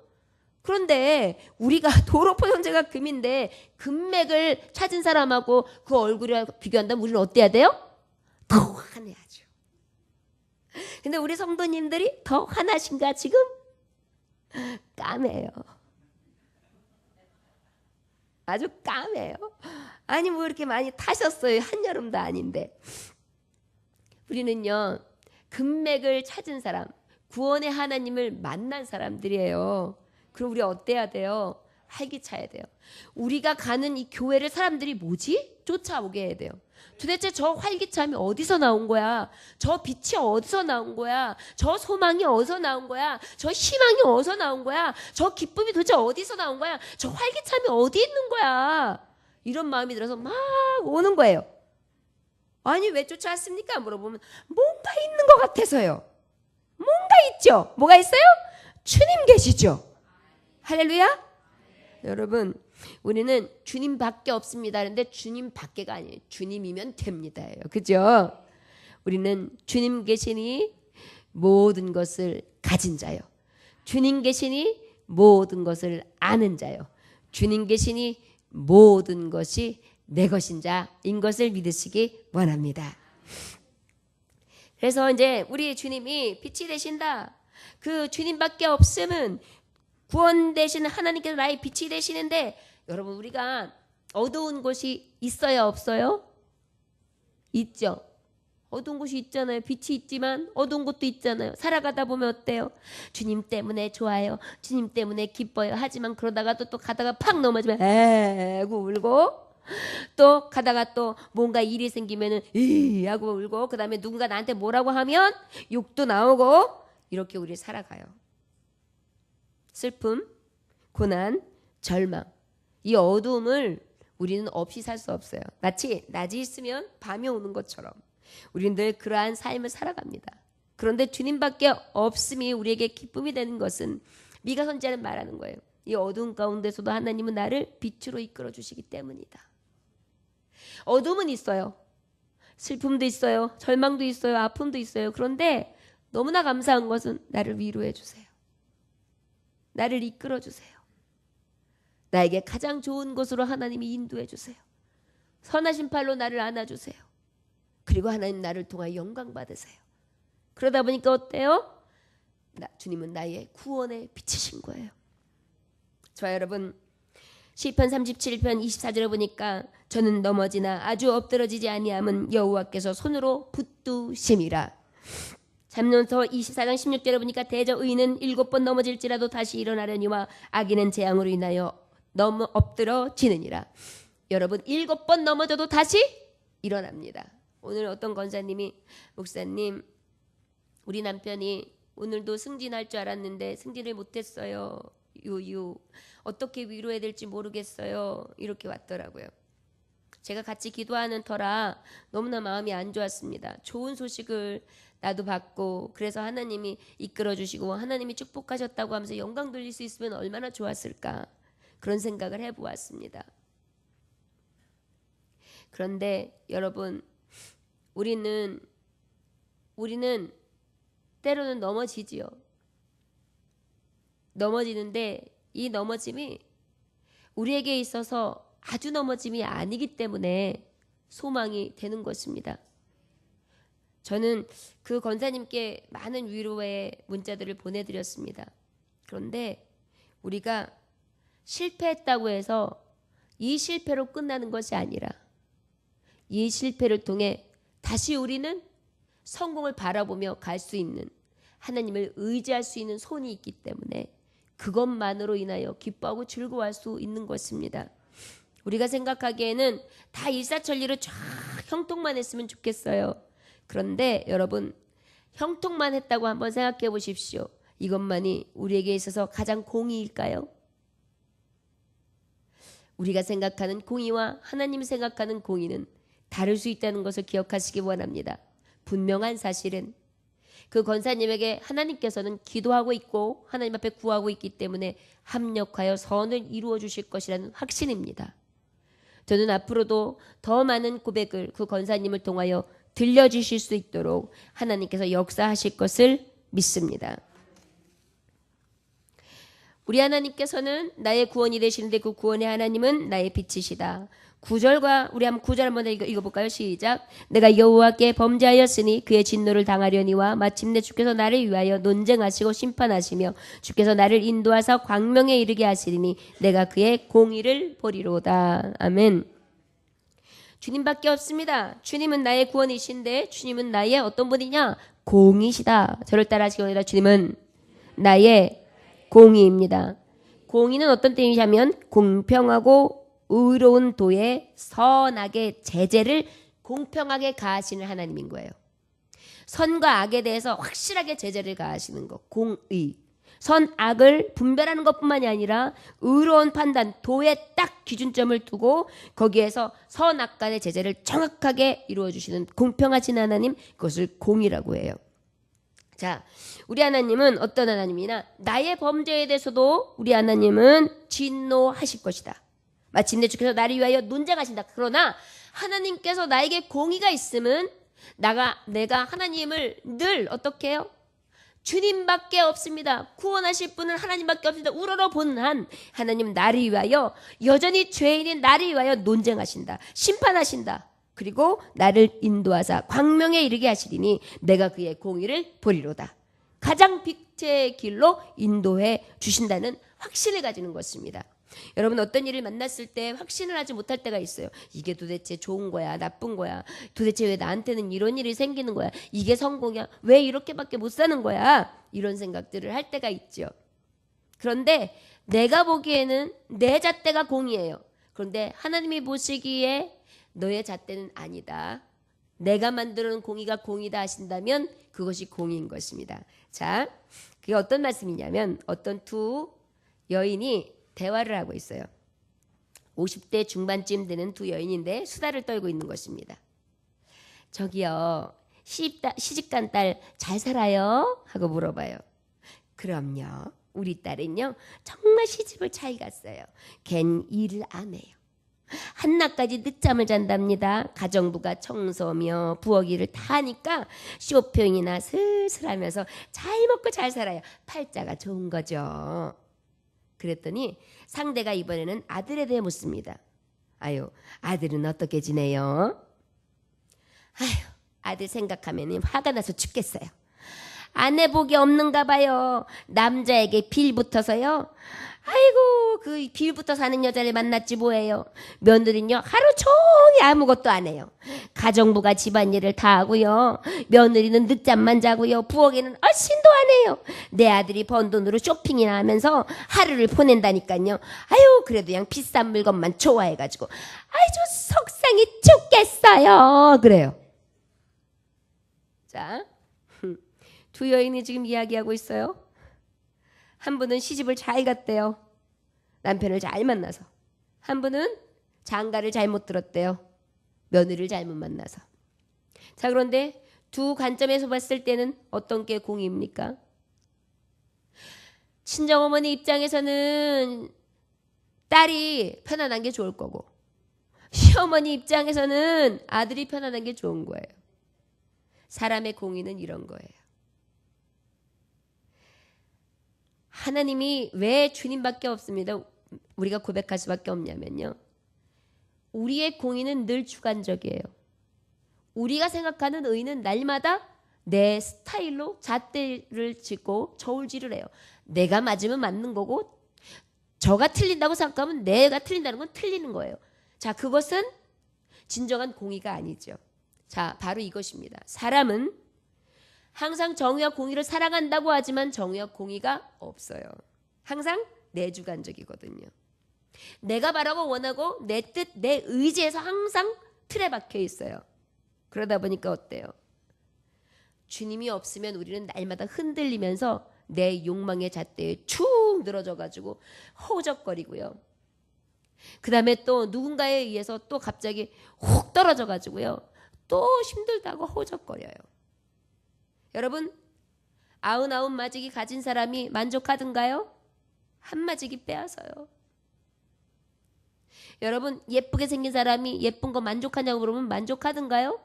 그런데 우리가 도로 포장재가 금인데 금맥을 찾은 사람하고 그 얼굴이랑 비교한다면 우리는 어때야 돼요? 더 환해야죠. 근데 우리 성도님들이 더 환하신가 지금? 까매요. 아주 까매요. 아니 뭐 이렇게 많이 타셨어요. 한여름도 아닌데. 우리는요. 금맥을 찾은 사람, 구원의 하나님을 만난 사람들이에요. 그럼 우리 어때야 돼요? 활기차야 돼요. 우리가 가는 이 교회를 사람들이 뭐지? 쫓아오게 해야 돼요. 도대체 저 활기참이 어디서 나온 거야? 저 빛이 어디서 나온 거야? 저 소망이 어디서 나온 거야? 저 희망이 어디서 나온 거야? 저 기쁨이 도대체 어디서 나온 거야? 저 활기참이 어디 있는 거야? 이런 마음이 들어서 막 오는 거예요. 아니 왜 쫓아왔습니까? 물어보면 뭔가 있는 것 같아서요. 뭔가 있죠. 뭐가 있어요? 주님 계시죠. 할렐루야. 여러분, 우리는 주님밖에 없습니다. 그런데 주님밖에가 아니에요. 주님이면 됩니다. 그죠? 우리는 주님 계시니 모든 것을 가진 자요. 주님 계시니 모든 것을 아는 자요. 주님 계시니 모든 것이 내 것인 자인 것을 믿으시기 원합니다. 그래서 이제 우리 주님이 빛이 되신다. 그 주님밖에 없음은 구원 되시는 하나님께서 나의 빛이 되시는데, 여러분, 우리가 어두운 곳이 있어요, 없어요? 있죠. 어두운 곳이 있잖아요. 빛이 있지만 어두운 곳도 있잖아요. 살아가다 보면 어때요? 주님 때문에 좋아요, 주님 때문에 기뻐요. 하지만 그러다가 또 가다가 팍 넘어지면 에고 울고, 또 가다가 또 뭔가 일이 생기면은 이 하고 울고, 그 다음에 누군가 나한테 뭐라고 하면 욕도 나오고, 이렇게 우리 살아가요. 슬픔, 고난, 절망, 이 어두움을 우리는 없이 살 수 없어요. 마치 낮이 있으면 밤이 오는 것처럼 우리는 늘 그러한 삶을 살아갑니다. 그런데 주님밖에 없음이 우리에게 기쁨이 되는 것은 미가 선지자는 말하는 거예요. 이 어두운 가운데서도 하나님은 나를 빛으로 이끌어 주시기 때문이다. 어둠은 있어요. 슬픔도 있어요. 절망도 있어요. 아픔도 있어요. 그런데 너무나 감사한 것은 나를 위로해 주세요. 나를 이끌어 주세요. 나에게 가장 좋은 곳으로 하나님이 인도해 주세요. 선하신 팔로 나를 안아주세요. 그리고 하나님 나를 통하여 영광 받으세요. 그러다 보니까 어때요? 주님은 나의 구원의 빛이신 거예요. 저 여러분, 시편 37편 24절에 보니까 저는 넘어지나 아주 엎드러지지 아니함은 여호와께서 손으로 붙드심이라. 잠언서 24장 16절에 보니까 대저 의인은 7번 넘어질지라도 다시 일어나려니와 악인은 재앙으로 인하여 너무 엎드러지느니라. 여러분, 7번 넘어져도 다시 일어납니다. 오늘 어떤 권사님이, 목사님, 우리 남편이 오늘도 승진할 줄 알았는데 승진을 못했어요. 어떻게 위로해야 될지 모르겠어요. 이렇게 왔더라고요. 제가 같이 기도하는 터라 너무나 마음이 안 좋았습니다. 좋은 소식을 나도 받고, 그래서 하나님이 이끌어주시고 하나님이 축복하셨다고 하면서 영광 돌릴 수 있으면 얼마나 좋았을까, 그런 생각을 해보았습니다. 그런데 여러분, 우리는 때로는 넘어지지요. 넘어지는데 이 넘어짐이 우리에게 있어서 아주 넘어짐이 아니기 때문에 소망이 되는 것입니다. 저는 그 권사님께 많은 위로의 문자들을 보내드렸습니다. 그런데 우리가 실패했다고 해서 이 실패로 끝나는 것이 아니라 이 실패를 통해 다시 우리는 성공을 바라보며 갈 수 있는, 하나님을 의지할 수 있는 손이 있기 때문에 그것만으로 인하여 기뻐하고 즐거워할 수 있는 것입니다. 우리가 생각하기에는 다 일사천리로 쫙 형통만 했으면 좋겠어요. 그런데 여러분, 형통만 했다고 한번 생각해 보십시오. 이것만이 우리에게 있어서 가장 공의일까요? 우리가 생각하는 공의와 하나님이 생각하는 공의는 다를 수 있다는 것을 기억하시기 원합니다. 분명한 사실은 그 권사님에게 하나님께서는 기도하고 있고 하나님 앞에 구하고 있기 때문에 합력하여 선을 이루어 주실 것이라는 확신입니다. 저는 앞으로도 더 많은 고백을 그 권사님을 통하여 들려주실 수 있도록 하나님께서 역사하실 것을 믿습니다. 우리 하나님께서는 나의 구원이 되시는데 그 구원의 하나님은 나의 빛이시다. 9절과 우리 한번 9절 한번 읽어볼까요? 시작. 내가 여호와께 범죄하였으니 그의 진노를 당하려니와 마침내 주께서 나를 위하여 논쟁하시고 심판하시며 주께서 나를 인도하사 광명에 이르게 하시리니 내가 그의 공의를 보리로다. 아멘. 주님밖에 없습니다. 주님은 나의 구원이신데 주님은 나의 어떤 분이냐? 공의시다. 저를 따라하시기 원합니다. 주님은 나의 공의입니다. 공의는 어떤 뜻이냐면 공평하고 의로운 도에 선악의 제재를 공평하게 가하시는 하나님인 거예요. 선과 악에 대해서 확실하게 제재를 가하시는 것, 공의. 선악을 분별하는 것뿐만이 아니라 의로운 판단, 도에 딱 기준점을 두고 거기에서 선악 간의 제재를 정확하게 이루어 주시는 공평하신 하나님, 그것을 공의라고 해요. 자, 우리 하나님은 어떤 하나님이나 나의 범죄에 대해서도 우리 하나님은 진노하실 것이다. 마침내 주께서 나를 위하여 논쟁하신다. 그러나 하나님께서 나에게 공의가 있음은 내가 하나님을 늘 어떻게 해요? 주님밖에 없습니다. 구원하실 분은 하나님밖에 없습니다. 우러러 본 한 하나님 나를 위하여 여전히 죄인인 나를 위하여 논쟁하신다. 심판하신다. 그리고 나를 인도하사 광명에 이르게 하시리니 내가 그의 공의를 보리로다. 가장 빛의 길로 인도해 주신다는 확신을 가지는 것입니다. 여러분 어떤 일을 만났을 때 확신을 하지 못할 때가 있어요. 이게 도대체 좋은 거야 나쁜 거야, 도대체 왜 나한테는 이런 일이 생기는 거야, 이게 성공이야, 왜 이렇게밖에 못 사는 거야, 이런 생각들을 할 때가 있죠. 그런데 내가 보기에는 내 잣대가 공이에요. 그런데 하나님이 보시기에 너의 잣대는 아니다, 내가 만드는 공의가 공이다 하신다면 그것이 공인 것입니다. 자, 그게 어떤 말씀이냐면 어떤 두 여인이 대화를 하고 있어요. 50대 중반쯤 되는 두 여인인데 수다를 떨고 있는 것입니다. 저기요, 시집간 딸 잘 살아요? 하고 물어봐요. 그럼요. 우리 딸은요 정말 시집을 잘 갔어요. 걘 일을 안 해요. 한낮까지 늦잠을 잔답니다. 가정부가 청소며 부엌일을 다 하니까 쇼핑이나 슬슬 하면서 잘 먹고 잘 살아요. 팔자가 좋은 거죠. 그랬더니 상대가 이번에는 아들에 대해 묻습니다. 아유, 아들은 어떻게 지내요? 아유, 아들 생각하면 화가 나서 죽겠어요. 아내 복이 없는가 봐요. 남자에게 빌 붙어서요. 아이고, 그 빌 붙어 사는 여자를 만났지 뭐예요. 며느리는요 하루 종일 아무것도 안 해요. 가정부가 집안일을 다 하고요. 며느리는 늦잠만 자고요. 부엌에는 얼씬도 안 해요. 내 아들이 번 돈으로 쇼핑이나 하면서 하루를 보낸다니까요. 아유, 그래도 그냥 비싼 물건만 좋아해가지고 아주 속상해 죽겠어요. 그래요. 자, 두 여인이 지금 이야기하고 있어요. 한 분은 시집을 잘 갔대요. 남편을 잘 만나서. 한 분은 장가를 잘못 들었대요. 며느리를 잘못 만나서. 자, 그런데 두 관점에서 봤을 때는 어떤 게 공입니까? 친정어머니 입장에서는 딸이 편안한 게 좋을 거고, 시어머니 입장에서는 아들이 편안한 게 좋은 거예요. 사람의 공의는 이런 거예요. 하나님이 왜 주님밖에 없습니다. 우리가 고백할 수밖에 없냐면요, 우리의 공의는 늘 주관적이에요. 우리가 생각하는 의는 날마다 내 스타일로 잣대를 짚고 저울질을 해요. 내가 맞으면 맞는 거고 저가 틀린다고 생각하면 내가 틀린다는 건 틀리는 거예요. 자, 그것은 진정한 공의가 아니죠. 자, 바로 이것입니다. 사람은 항상 정의와 공의를 사랑한다고 하지만 정의와 공의가 없어요. 항상 내주관적이거든요. 내가 바라고 원하고 내 뜻, 내 의지에서 항상 틀에 박혀 있어요. 그러다 보니까 어때요? 주님이 없으면 우리는 날마다 흔들리면서 내 욕망의 잣대에 축 늘어져가지고 허우적거리고요. 그 다음에 또 누군가에 의해서 또 갑자기 훅 떨어져가지고요. 또 힘들다고 허우적거려요. 여러분, 99 마지기 가진 사람이 만족하던가요? 한 마지기 빼앗아요. 여러분, 예쁘게 생긴 사람이 예쁜 거 만족하냐고 그러면 만족하던가요?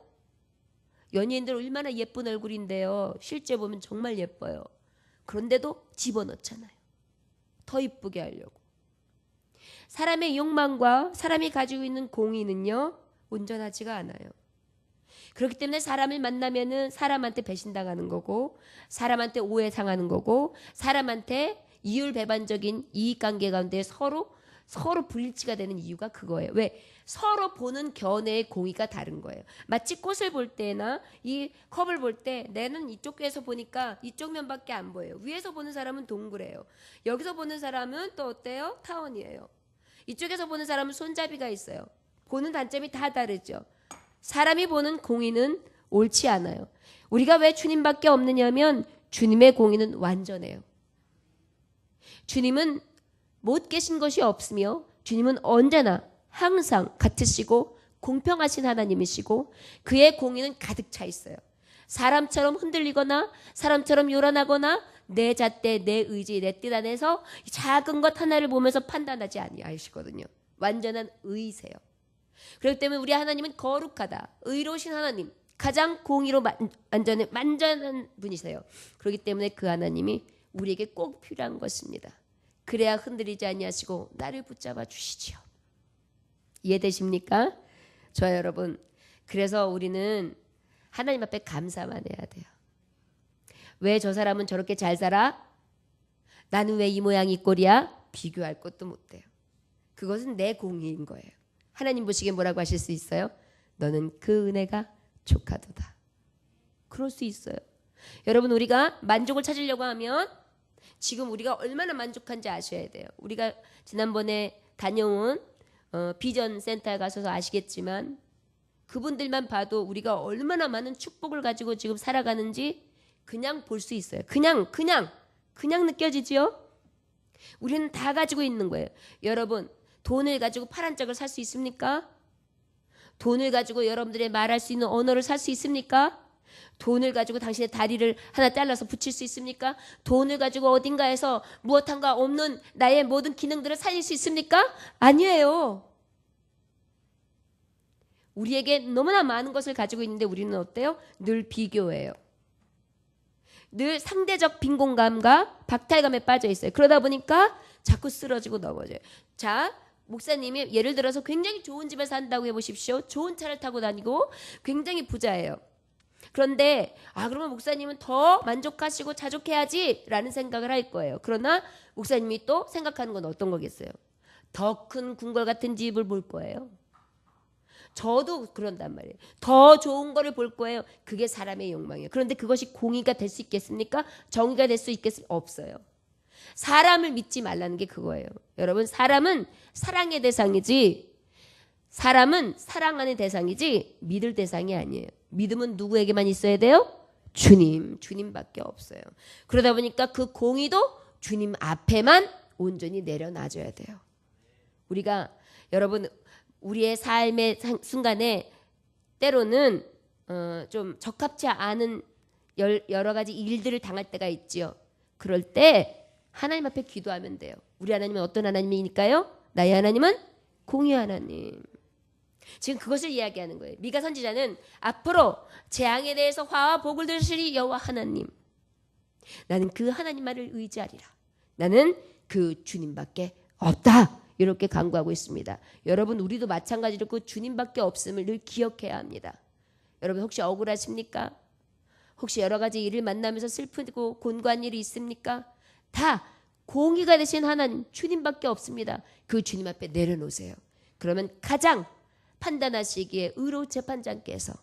연예인들 얼마나 예쁜 얼굴인데요. 실제 보면 정말 예뻐요. 그런데도 집어넣잖아요. 더 이쁘게 하려고. 사람의 욕망과 사람이 가지고 있는 공의는요, 온전하지가 않아요. 그렇기 때문에 사람을 만나면은 사람한테 배신당하는 거고, 사람한테 오해 상하는 거고, 사람한테 이율배반적인 이익관계 가운데 서로 불일치가 되는 이유가 그거예요. 왜? 서로 보는 견해의 공의가 다른 거예요. 마치 꽃을 볼 때나 이 컵을 볼 때 내는 이쪽에서 보니까 이쪽 면밖에 안 보여요. 위에서 보는 사람은 동그래요. 여기서 보는 사람은 또 어때요? 타원이에요. 이쪽에서 보는 사람은 손잡이가 있어요. 보는 단점이 다 다르죠. 사람이 보는 공의는 옳지 않아요. 우리가 왜 주님밖에 없느냐면 주님의 공의는 완전해요. 주님은 못 계신 것이 없으며 주님은 언제나 항상 같으시고 공평하신 하나님이시고 그의 공의는 가득 차 있어요. 사람처럼 흔들리거나 사람처럼 요란하거나 내 잣대, 내 의지, 내 뜻 안에서 작은 것 하나를 보면서 판단하지 아니하시거든요. 완전한 의세요. 그렇기 때문에 우리 하나님은 거룩하다, 의로우신 하나님, 가장 공의로 완전한 분이세요. 그렇기 때문에 그 하나님이 우리에게 꼭 필요한 것입니다. 그래야 흔들리지 아니하시고 나를 붙잡아 주시지요. 이해되십니까? 저와 여러분, 그래서 우리는 하나님 앞에 감사만 해야 돼요. 왜 저 사람은 저렇게 잘 살아? 나는 왜 이 모양 이 꼴이야? 비교할 것도 못해요. 그것은 내 공의인 거예요. 하나님 보시기에 뭐라고 하실 수 있어요? 너는 그 은혜가 족하도다. 그럴 수 있어요. 여러분, 우리가 만족을 찾으려고 하면 지금 우리가 얼마나 만족한지 아셔야 돼요. 우리가 지난번에 다녀온 비전 센터에 가셔서 아시겠지만 그분들만 봐도 우리가 얼마나 많은 축복을 가지고 지금 살아가는지 그냥 볼 수 있어요. 그냥 느껴지지요? 우리는 다 가지고 있는 거예요. 여러분, 돈을 가지고 파란 짝을 살 수 있습니까? 돈을 가지고 여러분들의 말할 수 있는 언어를 살 수 있습니까? 돈을 가지고 당신의 다리를 하나 잘라서 붙일 수 있습니까? 돈을 가지고 어딘가에서 무엇한가 없는 나의 모든 기능들을 살릴 수 있습니까? 아니에요. 우리에게 너무나 많은 것을 가지고 있는데 우리는 어때요? 늘 비교해요. 늘 상대적 빈곤감과 박탈감에 빠져 있어요. 그러다 보니까 자꾸 쓰러지고 넘어져요. 자, 목사님이 예를 들어서 굉장히 좋은 집에 산다고 해보십시오. 좋은 차를 타고 다니고 굉장히 부자예요. 그런데 그러면 목사님은 더 만족하시고 자족해야지 라는 생각을 할 거예요. 그러나 목사님이 또 생각하는 건 어떤 거겠어요? 더 큰 궁궐 같은 집을 볼 거예요. 저도 그런단 말이에요. 더 좋은 거를 볼 거예요. 그게 사람의 욕망이에요. 그런데 그것이 공의가 될 수 있겠습니까? 정의가 될 수 있겠습니까? 없어요. 사람을 믿지 말라는 게 그거예요. 여러분, 사람은 사랑의 대상이지, 사람은 사랑하는 대상이지 믿을 대상이 아니에요. 믿음은 누구에게만 있어야 돼요? 주님밖에 없어요. 그러다 보니까 그 공의도 주님 앞에만 온전히 내려놔줘야 돼요. 우리가 여러분, 우리의 삶의 순간에 때로는 좀 적합치 않은 여러 가지 일들을 당할 때가 있지요. 그럴 때 하나님 앞에 기도하면 돼요. 우리 하나님은 어떤 하나님이니까요? 나의 하나님은 공의 하나님. 지금 그것을 이야기하는 거예요. 미가 선지자는 앞으로 재앙에 대해서 화와 복을 들으시리 여호와 하나님. 나는 그 하나님 말을 의지하리라. 나는 그 주님밖에 없다. 이렇게 간구하고 있습니다. 여러분, 우리도 마찬가지로 그 주님밖에 없음을 늘 기억해야 합니다. 여러분, 혹시 억울하십니까? 혹시 여러 가지 일을 만나면서 슬프고 곤고한 일이 있습니까? 다 공의가 되신 하나님 주님밖에 없습니다. 그 주님 앞에 내려놓으세요. 그러면 가장 판단하시기에 의로운 재판장께서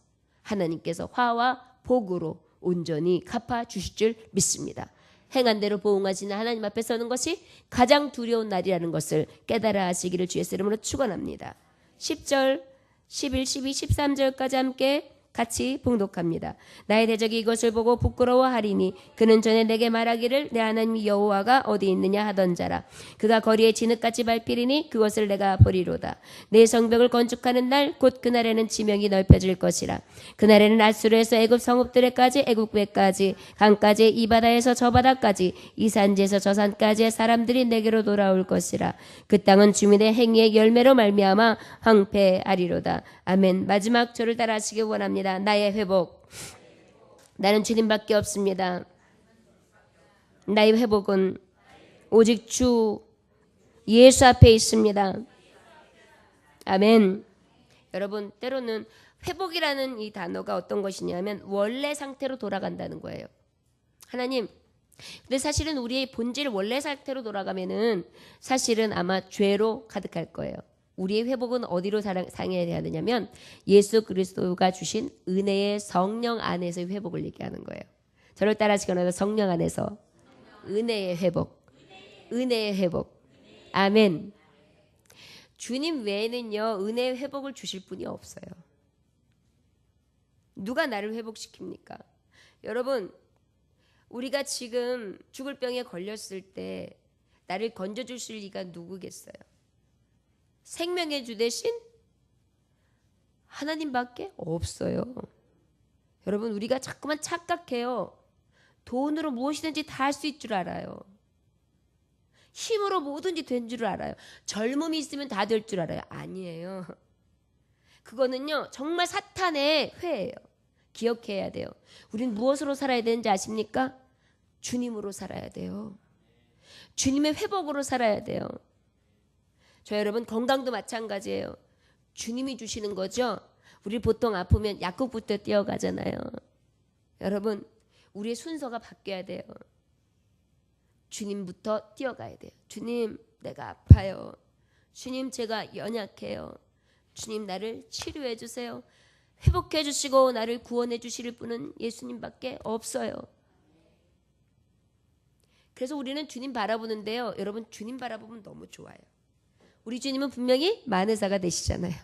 하나님께서 화와 복으로 온전히 갚아주실 줄 믿습니다. 행한 대로 보응하시는 하나님 앞에 서는 것이 가장 두려운 날이라는 것을 깨달아 하시기를 주의 이름으로 축원합니다. 10절, 11, 12, 13절까지 함께 같이 봉독합니다. 나의 대적이 이것을 보고 부끄러워하리니 그는 전에 내게 말하기를 내 하나님 여호와가 어디 있느냐 하던 자라. 그가 거리에 진흙같이 밟히리니 그것을 내가 보리로다. 내 성벽을 건축하는 날 곧 그날에는 지명이 넓혀질 것이라. 그날에는 앗수르에서 애굽 성읍들에까지 애굽에까지 강까지 이 바다에서 저 바다까지 이 산지에서 저 산까지의 사람들이 내게로 돌아올 것이라. 그 땅은 주민의 행위의 열매로 말미암아 황폐하리로다. 아멘. 마지막 저를 따라하시기 원합니다. 나의 회복. 나는 주님밖에 없습니다. 나의 회복은 오직 주 예수 앞에 있습니다. 아멘. 여러분, 때로는 회복이라는 이 단어가 어떤 것이냐면 원래 상태로 돌아간다는 거예요. 하나님, 근데 사실은 우리의 본질 원래 상태로 돌아가면은 사실은 아마 죄로 가득할 거예요. 우리의 회복은 어디로 상해야 되냐면 예수 그리스도가 주신 은혜의 성령 안에서의 회복을 얘기하는 거예요. 저를 따라하시거나 성령 안에서 은혜의 회복. 은혜의 회복. 아멘. 주님 외에는요, 은혜의 회복을 주실 분이 없어요. 누가 나를 회복시킵니까? 여러분, 우리가 지금 죽을 병에 걸렸을 때 나를 건져주실 리가 누구겠어요? 생명의 주 대신 하나님밖에 없어요. 여러분 우리가 자꾸만 착각해요. 돈으로 무엇이든지 다 할 수 있을 줄 알아요. 힘으로 뭐든지 된 줄 알아요. 젊음이 있으면 다 될 줄 알아요. 아니에요. 그거는요 정말 사탄의 회예요. 기억해야 돼요. 우린 무엇으로 살아야 되는지 아십니까? 주님으로 살아야 돼요. 주님의 회복으로 살아야 돼요. 저 여러분 건강도 마찬가지예요. 주님이 주시는 거죠. 우리 보통 아프면 약국부터 뛰어가잖아요. 여러분 우리의 순서가 바뀌어야 돼요. 주님부터 뛰어가야 돼요. 주님 내가 아파요. 주님 제가 연약해요. 주님 나를 치료해 주세요. 회복해 주시고 나를 구원해 주실 분은 예수님밖에 없어요. 그래서 우리는 주님 바라보는데요. 여러분 주님 바라보면 너무 좋아요. 우리 주님은 분명히 만회사가 되시잖아요.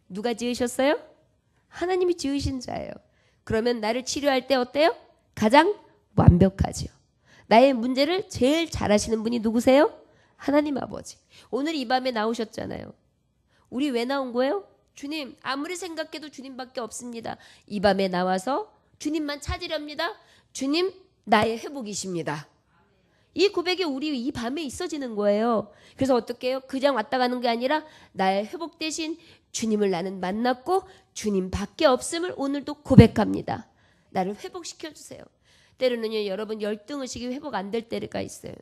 누가 지으셨어요? 하나님이 지으신 자예요. 그러면 나를 치료할 때 어때요? 가장 완벽하죠. 나의 문제를 제일 잘 아시는 분이 누구세요? 하나님 아버지. 오늘 이 밤에 나오셨잖아요. 우리 왜 나온 거예요? 주님 아무리 생각해도 주님밖에 없습니다. 이 밤에 나와서 주님만 찾으렵니다. 주님 나의 회복이십니다. 이 고백이 우리 이 밤에 있어지는 거예요. 그래서 어떻게 해요? 그냥 왔다 가는 게 아니라 나의 회복 대신 주님을 나는 만났고 주님밖에 없음을 오늘도 고백합니다. 나를 회복시켜 주세요. 때로는요 여러분 열등의식이 회복 안 될 때가 있어요.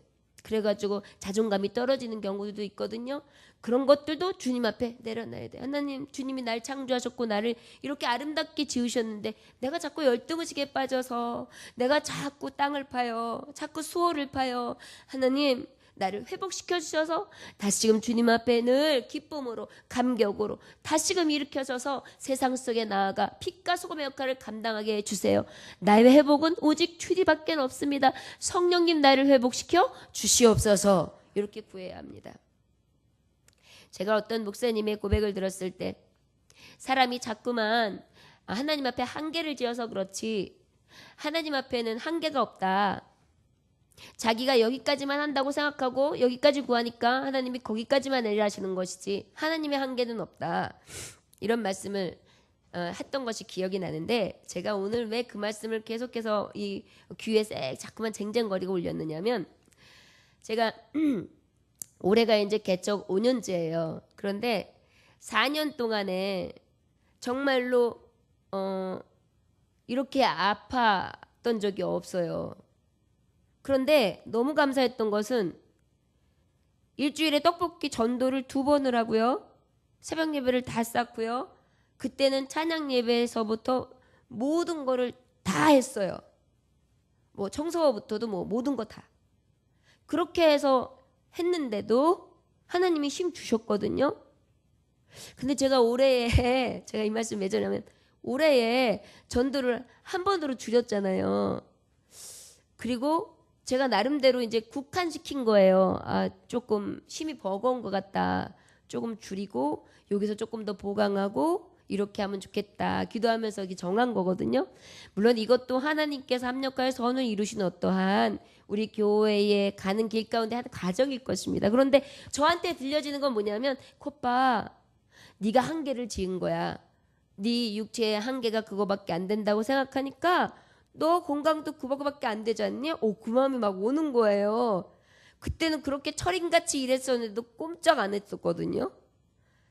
그래가지고 자존감이 떨어지는 경우도 있거든요. 그런 것들도 주님 앞에 내려놔야 돼요. 하나님 주님이 날 창조하셨고 나를 이렇게 아름답게 지으셨는데 내가 자꾸 열등의식에 빠져서 내가 자꾸 땅을 파요. 자꾸 수호를 파요. 하나님 나를 회복시켜 주셔서 다시금 주님 앞에 늘 기쁨으로 감격으로 다시금 일으켜져서 세상 속에 나아가 빛과 소금의 역할을 감당하게 해주세요. 나의 회복은 오직 주님밖에 없습니다. 성령님 나를 회복시켜 주시옵소서. 이렇게 구해야 합니다. 제가 어떤 목사님의 고백을 들었을 때 사람이 자꾸만 하나님 앞에 한계를 지어서 그렇지 하나님 앞에는 한계가 없다. 자기가 여기까지만 한다고 생각하고 여기까지 구하니까 하나님이 거기까지만 일하시는 것이지 하나님의 한계는 없다. 이런 말씀을 했던 것이 기억이 나는데 제가 오늘 왜 그 말씀을 계속해서 이 귀에 색 자꾸만 쟁쟁거리고 올렸느냐면 제가 올해가 이제 개척 5년째예요. 그런데 4년 동안에 정말로 이렇게 아팠던 적이 없어요. 그런데 너무 감사했던 것은 일주일에 떡볶이 전도를 2번을 하고요. 새벽 예배를 다 쌓고요. 그때는 찬양 예배에서부터 모든 거를 다 했어요. 뭐 청소부터도 뭐 모든 거 다. 그렇게 해서 했는데도 하나님이 힘 주셨거든요. 근데 제가 올해에 제가 이 말씀 왜 전하면 올해에 전도를 한 번으로 줄였잖아요. 그리고 제가 나름대로 이제 국한시킨 거예요. 조금 힘이 버거운 것 같다. 조금 줄이고 여기서 조금 더 보강하고 이렇게 하면 좋겠다. 기도하면서 정한 거거든요. 물론 이것도 하나님께서 합력하여 선을 이루신 어떠한 우리 교회에 가는 길 가운데 한 과정일 것입니다. 그런데 저한테 들려지는 건 뭐냐면 콧바 네가 한계를 지은 거야. 네 육체의 한계가 그거밖에 안 된다고 생각하니까 너 건강도 그거밖에 안 되지 않니? 그 마음이 막 오는 거예요. 그때는 그렇게 철인같이 일했었는데도 꼼짝 안 했었거든요.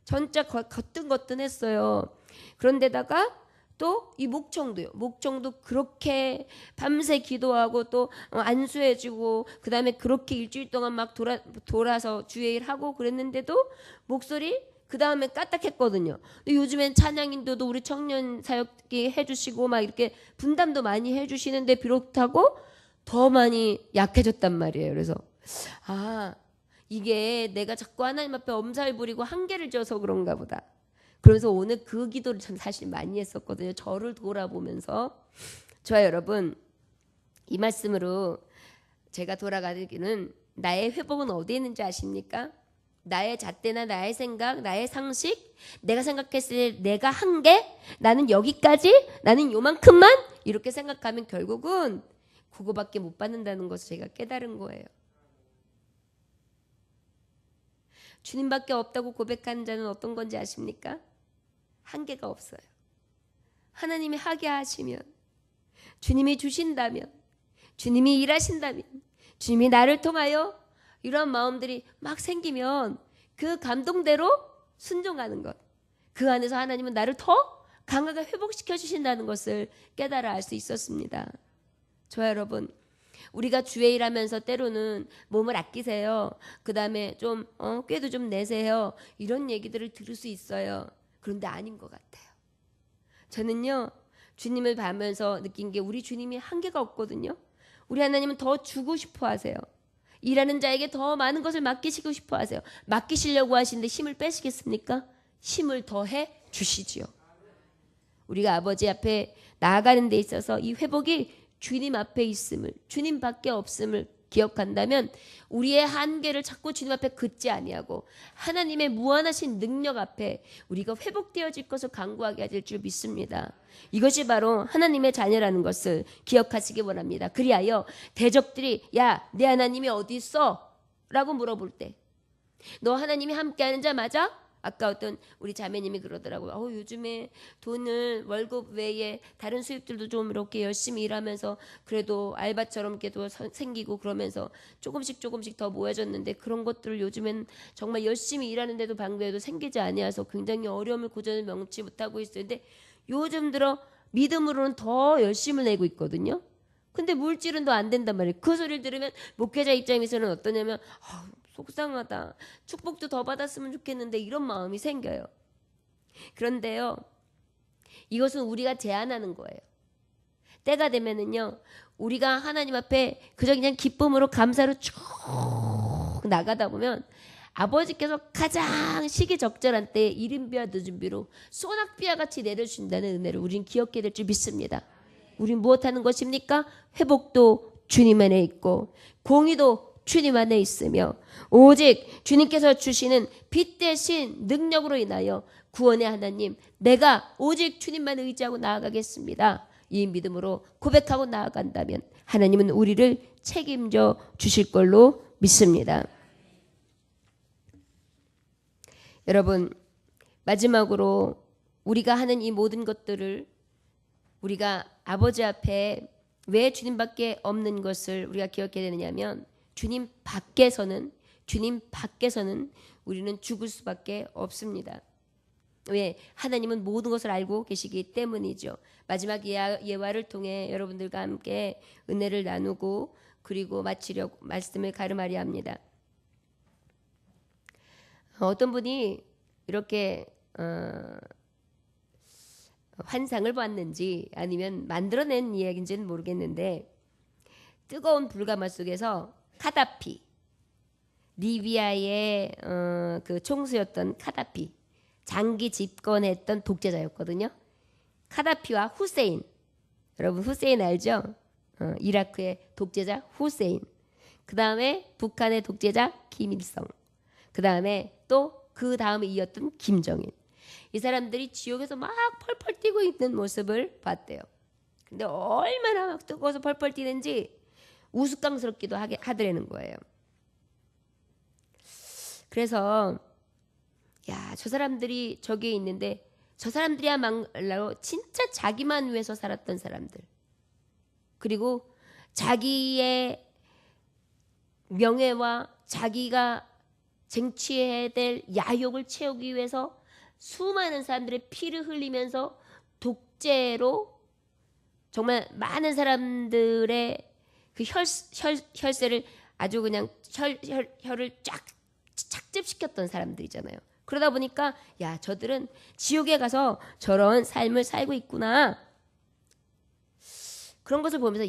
진짜 거뜬거뜬했어요. 그런데다가 또 이 목청도요. 목청도 그렇게 밤새 기도하고 또 안수해주고 그 다음에 그렇게 일주일 동안 막 돌아서 주일을 하고 그랬는데도 목소리 그 다음에 까딱했거든요. 근데 요즘엔 찬양인도도 우리 청년 사역이 해주시고 막 이렇게 분담도 많이 해주시는데 비롯하고 더 많이 약해졌단 말이에요. 그래서 이게 내가 자꾸 하나님 앞에 엄살 부리고 한계를 져서 그런가 보다. 그래서 오늘 그 기도를 참 사실 많이 했었거든요. 저를 돌아보면서. 저와 여러분 이 말씀으로 제가 돌아가기는 나의 회복은 어디에 있는지 아십니까? 나의 잣대나 나의 생각, 나의 상식, 내가 생각했을 때 내가 한계, 나는 여기까지, 나는 요만큼만 이렇게 생각하면 결국은 그거밖에 못 받는다는 것을 제가 깨달은 거예요. 주님밖에 없다고 고백하는 자는 어떤 건지 아십니까? 한계가 없어요. 하나님이 하게 하시면, 주님이 주신다면, 주님이 일하신다면, 주님이 나를 통하여 이런 마음들이 막 생기면 그 감동대로 순종하는 것, 그 안에서 하나님은 나를 더 강하게 회복시켜 주신다는 것을 깨달아 알 수 있었습니다. 저와 여러분, 우리가 주의 일하면서 때로는 몸을 아끼세요. 그 다음에 좀 꾀도 좀 내세요. 이런 얘기들을 들을 수 있어요. 그런데 아닌 것 같아요. 저는요, 주님을 봐면서 느낀 게 우리 주님이 한계가 없거든요. 우리 하나님은 더 주고 싶어 하세요. 일하는 자에게 더 많은 것을 맡기시고 싶어 하세요. 맡기시려고 하시는데 힘을 빼시겠습니까? 힘을 더해 주시지요. 우리가 아버지 앞에 나아가는 데 있어서 이 회복이 주님 앞에 있음을, 주님 밖에 없음을 기억한다면 우리의 한계를 자꾸 주님 앞에 긋지 아니하고 하나님의 무한하신 능력 앞에 우리가 회복되어질 것을 간구하게 하실 줄 믿습니다. 이것이 바로 하나님의 자녀라는 것을 기억하시기 원합니다. 그리하여 대적들이 야, 내 하나님이 어디 있어? 라고 물어볼 때 너 하나님이 함께하는 자 맞아? 아까 어떤 우리 자매님이 그러더라고요. 요즘에 돈을 월급 외에 다른 수입들도 좀 이렇게 열심히 일하면서 그래도 알바처럼 이렇게도 생기고 그러면서 조금씩 더 모여졌는데 그런 것들을 요즘엔 정말 열심히 일하는데도 방배에도 생기지 아니해서 굉장히 어려움을 고전을 명치 못하고 있었는데 요즘 들어 믿음으로는 더 열심을 내고 있거든요. 근데 물질은 더 안 된단 말이에요. 그 소리를 들으면 목회자 입장에서는 어떠냐면 속상하다. 축복도 더 받았으면 좋겠는데 이런 마음이 생겨요. 그런데요, 이것은 우리가 제안하는 거예요. 때가 되면은요, 우리가 하나님 앞에 그저 그냥 기쁨으로 감사로 쭉 나가다 보면 아버지께서 가장 시기적절한 때에 이른비와 늦은비로 소낙비와 같이 내려주신다는 은혜를 우린 기억해야 될 줄 믿습니다. 우린 무엇하는 것입니까? 회복도 주님 안에 있고 공의도 주님 안에 있으며 오직 주님께서 주시는 빛 대신 능력으로 인하여 구원의 하나님, 내가 오직 주님만 의지하고 나아가겠습니다. 이 믿음으로 고백하고 나아간다면 하나님은 우리를 책임져 주실 걸로 믿습니다. 여러분, 마지막으로 우리가 하는 이 모든 것들을 우리가 아버지 앞에 왜 주님밖에 없는 것을 우리가 기억해야 되느냐면 주님 밖에서는 우리는 죽을 수밖에 없습니다. 왜? 하나님은 모든 것을 알고 계시기 때문이죠. 마지막 예화를 통해 여러분들과 함께 은혜를 나누고 그리고 마치려고 말씀을 가름하려 합니다. 어떤 분이 이렇게 환상을 봤는지 아니면 만들어낸 이야기인지는 모르겠는데 뜨거운 불가마 속에서 카다피, 리비아의 그 총수였던 카다피, 장기 집권했던 독재자였거든요. 카다피와 후세인, 여러분 후세인 알죠? 이라크의 독재자 후세인, 그 다음에 북한의 독재자 김일성, 그 다음에 또 그 다음에 이었던 김정일. 이 사람들이 지옥에서 막 펄펄 뛰고 있는 모습을 봤대요. 근데 얼마나 막 뜨거워서 펄펄 뛰는지 우스꽝스럽기도 하더라는 거예요. 그래서 저 사람들이 저기에 있는데 저 사람들이야말로 진짜 자기만 위해서 살았던 사람들, 그리고 자기의 명예와 자기가 쟁취해야 될 야욕을 채우기 위해서 수많은 사람들의 피를 흘리면서 독재로 정말 많은 사람들의 그 혈세를 아주 그냥 혈을 쫙 착즙시켰던 사람들이잖아요. 그러다 보니까 저들은 지옥에 가서 저런 삶을 살고 있구나. 그런 것을 보면서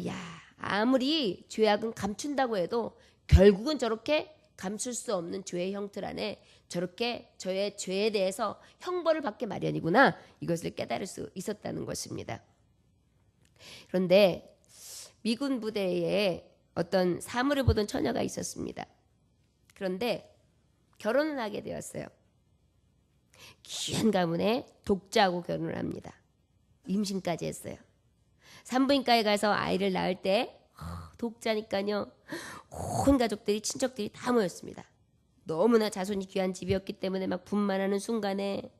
아무리 죄악은 감춘다고 해도 결국은 저렇게 감출 수 없는 죄의 형틀 안에 저렇게 저의 죄에 대해서 형벌을 받게 마련이구나. 이것을 깨달을 수 있었다는 것입니다. 그런데 미군 부대에 어떤 사물을 보던 처녀가 있었습니다. 그런데 결혼을 하게 되었어요. 귀한 가문에 독자하고 결혼을 합니다. 임신까지 했어요. 산부인과에 가서 아이를 낳을 때 독자니까요, 온 가족들이 친척들이 다 모였습니다. 너무나 자손이 귀한 집이었기 때문에 막 분만하는 순간에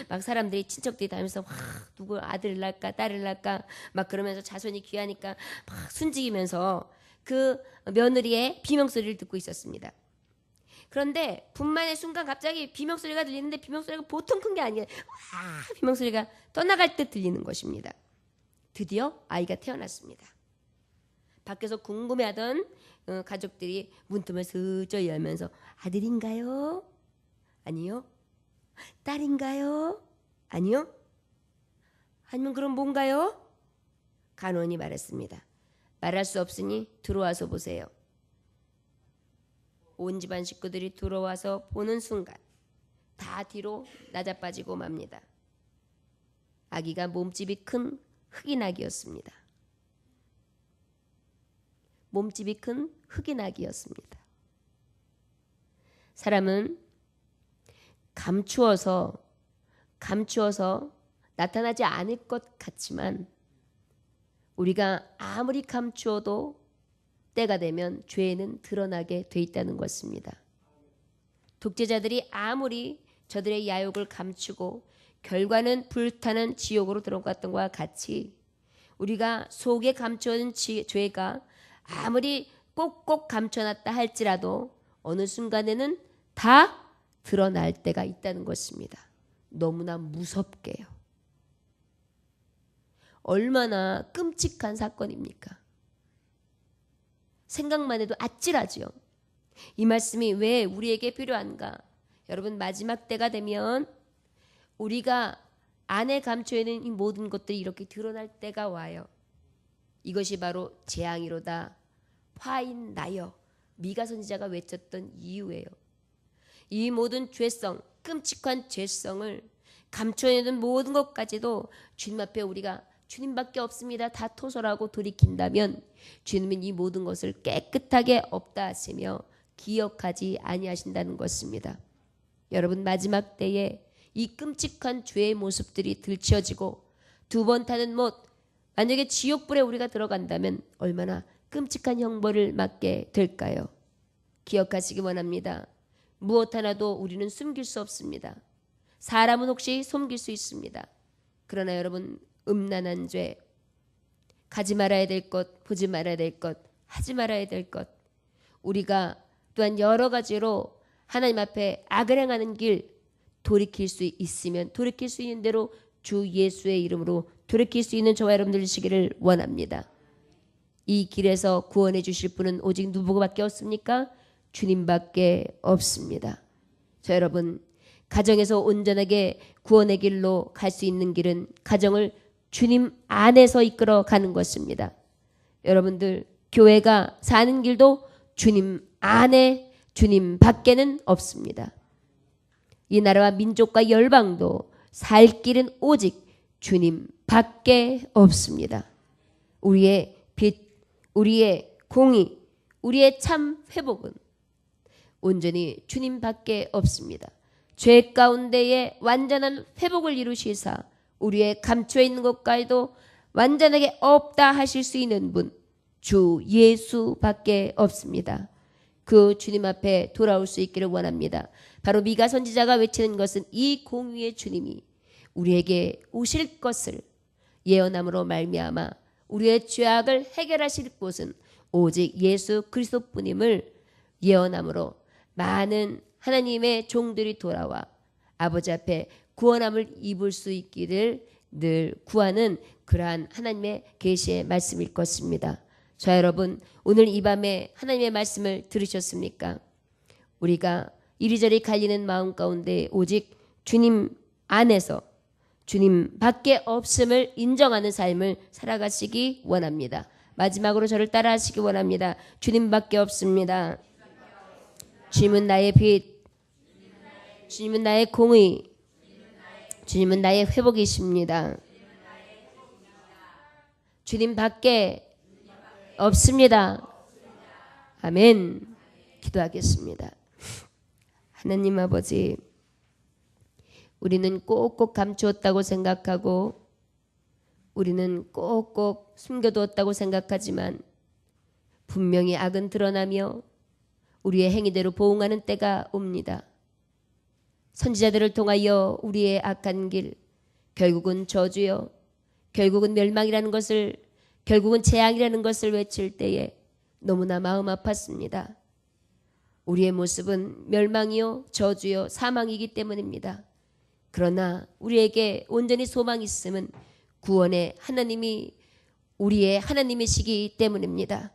막 사람들이 친척들이 다니면서 누구 아들을 낳을까 딸을 낳을까 막 그러면서 자손이 귀하니까 막 숨지기면서 그 며느리의 비명소리를 듣고 있었습니다. 그런데 분만의 순간 갑자기 비명소리가 들리는데 비명소리가 보통 큰 게 아니에요. 와, 비명소리가 떠나갈 때 들리는 것입니다. 드디어 아이가 태어났습니다. 밖에서 궁금해하던 가족들이 문틈을 슬쩍 열면서 아들인가요? 아니요. 딸인가요? 아니요. 아니면 그럼 뭔가요? 간호원이 말했습니다. 말할 수 없으니 들어와서 보세요. 온 집안 식구들이 들어와서 보는 순간 다 뒤로 낮아빠지고 맙니다. 아기가 몸집이 큰 흑인 아기였습니다. 몸집이 큰 흑인 아기였습니다. 사람은 감추어서 나타나지 않을 것 같지만 우리가 아무리 감추어도 때가 되면 죄는 드러나게 돼 있다는 것입니다. 독재자들이 아무리 저들의 야욕을 감추고 결과는 불타는 지옥으로 들어갔던 것과 같이 우리가 속에 감춰진 죄가 아무리 꼭꼭 감춰놨다 할지라도 어느 순간에는 다 드러날 때가 있다는 것입니다. 너무나 무섭게요. 얼마나 끔찍한 사건입니까? 생각만 해도 아찔하죠. 이 말씀이 왜 우리에게 필요한가? 여러분, 마지막 때가 되면 우리가 안에 감춰있는 이 모든 것들이 이렇게 드러날 때가 와요. 이것이 바로 재앙이로다 화인 나여 미가 선지자가 외쳤던 이유예요. 이 모든 죄성, 끔찍한 죄성을 감춰있는 모든 것까지도 주님 앞에 우리가 주님밖에 없습니다 다 토설하고 돌이킨다면 주님은 이 모든 것을 깨끗하게 없다 하시며 기억하지 아니하신다는 것입니다. 여러분, 마지막 때에 이 끔찍한 죄의 모습들이 들춰지고 두 번 타는 못, 만약에 지옥불에 우리가 들어간다면 얼마나 끔찍한 형벌을 맞게 될까요? 기억하시기 원합니다. 무엇 하나도 우리는 숨길 수 없습니다. 사람은 혹시 숨길 수 있습니다. 그러나 여러분, 음란한 죄, 가지 말아야 될 것, 보지 말아야 될 것, 하지 말아야 될 것, 우리가 또한 여러 가지로 하나님 앞에 악을 행하는 길 돌이킬 수 있으면 돌이킬 수 있는 대로 주 예수의 이름으로 돌이킬 수 있는 저와 여러분들 되시기를 원합니다. 이 길에서 구원해 주실 분은 오직 누구밖에 없습니까? 주님밖에 없습니다. 저 여러분, 가정에서 온전하게 구원의 길로 갈 수 있는 길은 가정을 주님 안에서 이끌어 가는 것입니다. 여러분들, 교회가 사는 길도 주님 안에, 주님 밖에는 없습니다. 이 나라와 민족과 열방도 살 길은 오직 주님 밖에 없습니다. 우리의 빛, 우리의 공의, 우리의 참 회복은 온전히 주님 밖에 없습니다. 죄 가운데에 완전한 회복을 이루시사 우리의 감추어 있는 것까지도 완전하게 없다 하실 수 있는 분, 주 예수밖에 없습니다. 그 주님 앞에 돌아올 수 있기를 원합니다. 바로 미가 선지자가 외치는 것은 이 공의의 주님이 우리에게 오실 것을 예언함으로 말미암아 우리의 죄악을 해결하실 곳은 오직 예수 그리스도뿐임을 예언함으로 많은 하나님의 종들이 돌아와 아버지 앞에 구원함을 입을 수 있기를 늘 구하는 그러한 하나님의 계시의 말씀일 것입니다. 자, 여러분, 오늘 이 밤에 하나님의 말씀을 들으셨습니까? 우리가 이리저리 갈리는 마음 가운데 오직 주님 안에서 주님 밖에 없음을 인정하는 삶을 살아가시기 원합니다. 마지막으로 저를 따라하시기 원합니다. 주님밖에 없습니다. 주님은 나의 빛, 주님은 나의 공의, 주님은 나의 회복이십니다. 주님 밖에 없습니다. 아멘. 기도하겠습니다. 하나님 아버지, 우리는 꼭꼭 감추었다고 생각하고 우리는 꼭꼭 숨겨두었다고 생각하지만 분명히 악은 드러나며 우리의 행위대로 보응하는 때가 옵니다. 선지자들을 통하여 우리의 악한 길, 결국은 저주요, 결국은 멸망이라는 것을, 결국은 재앙이라는 것을 외칠 때에 너무나 마음 아팠습니다. 우리의 모습은 멸망이요, 저주요, 사망이기 때문입니다. 그러나 우리에게 온전히 소망이 있음은 구원의 하나님이 우리의 하나님이시기 때문입니다.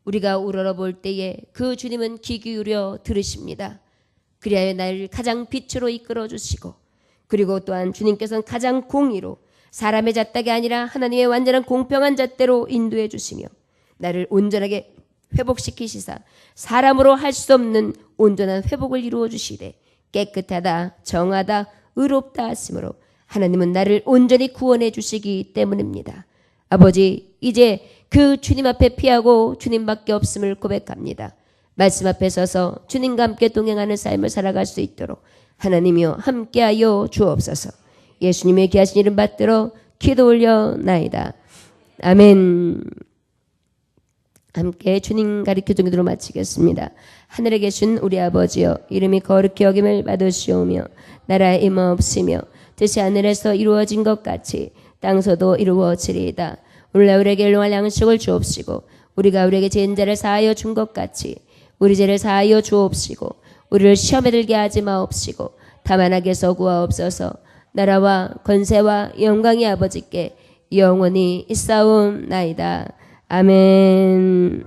우리가 우러러볼 때에 그 주님은 귀 기울여 들으십니다. 그리하여 나를 가장 빛으로 이끌어 주시고, 그리고 또한 주님께서는 가장 공의로 사람의 잣대가 아니라 하나님의 완전한 공평한 잣대로 인도해 주시며 나를 온전하게 회복시키시사 사람으로 할 수 없는 온전한 회복을 이루어 주시되 깨끗하다, 정하다, 의롭다 하심으로 하나님은 나를 온전히 구원해 주시기 때문입니다. 아버지, 이제 그 주님 앞에 피하고 주님밖에 없음을 고백합니다. 말씀 앞에 서서 주님과 함께 동행하는 삶을 살아갈 수 있도록 하나님이여 함께하여 주옵소서. 예수님의 귀하신 이름 받들어 기도 올려나이다. 아멘. 함께 주님 가리켜 기도로 마치겠습니다. 하늘에 계신 우리 아버지여, 이름이 거룩히 여김을 받으시오며 나라의 임하옵시며 뜻이 하늘에서 이루어진 것 같이 땅에서도 이루어지리이다. 오늘날 우리에게 일용할 양식을 주옵시고 우리가 우리에게 지은 죄를 사하여 준 것 같이 우리 죄를 사하여 주옵시고 우리를 시험에 들게 하지 마옵시고 다만 악에서 구하옵소서. 나라와 권세와 영광이 아버지께 영원히 있사옵나이다. 아멘.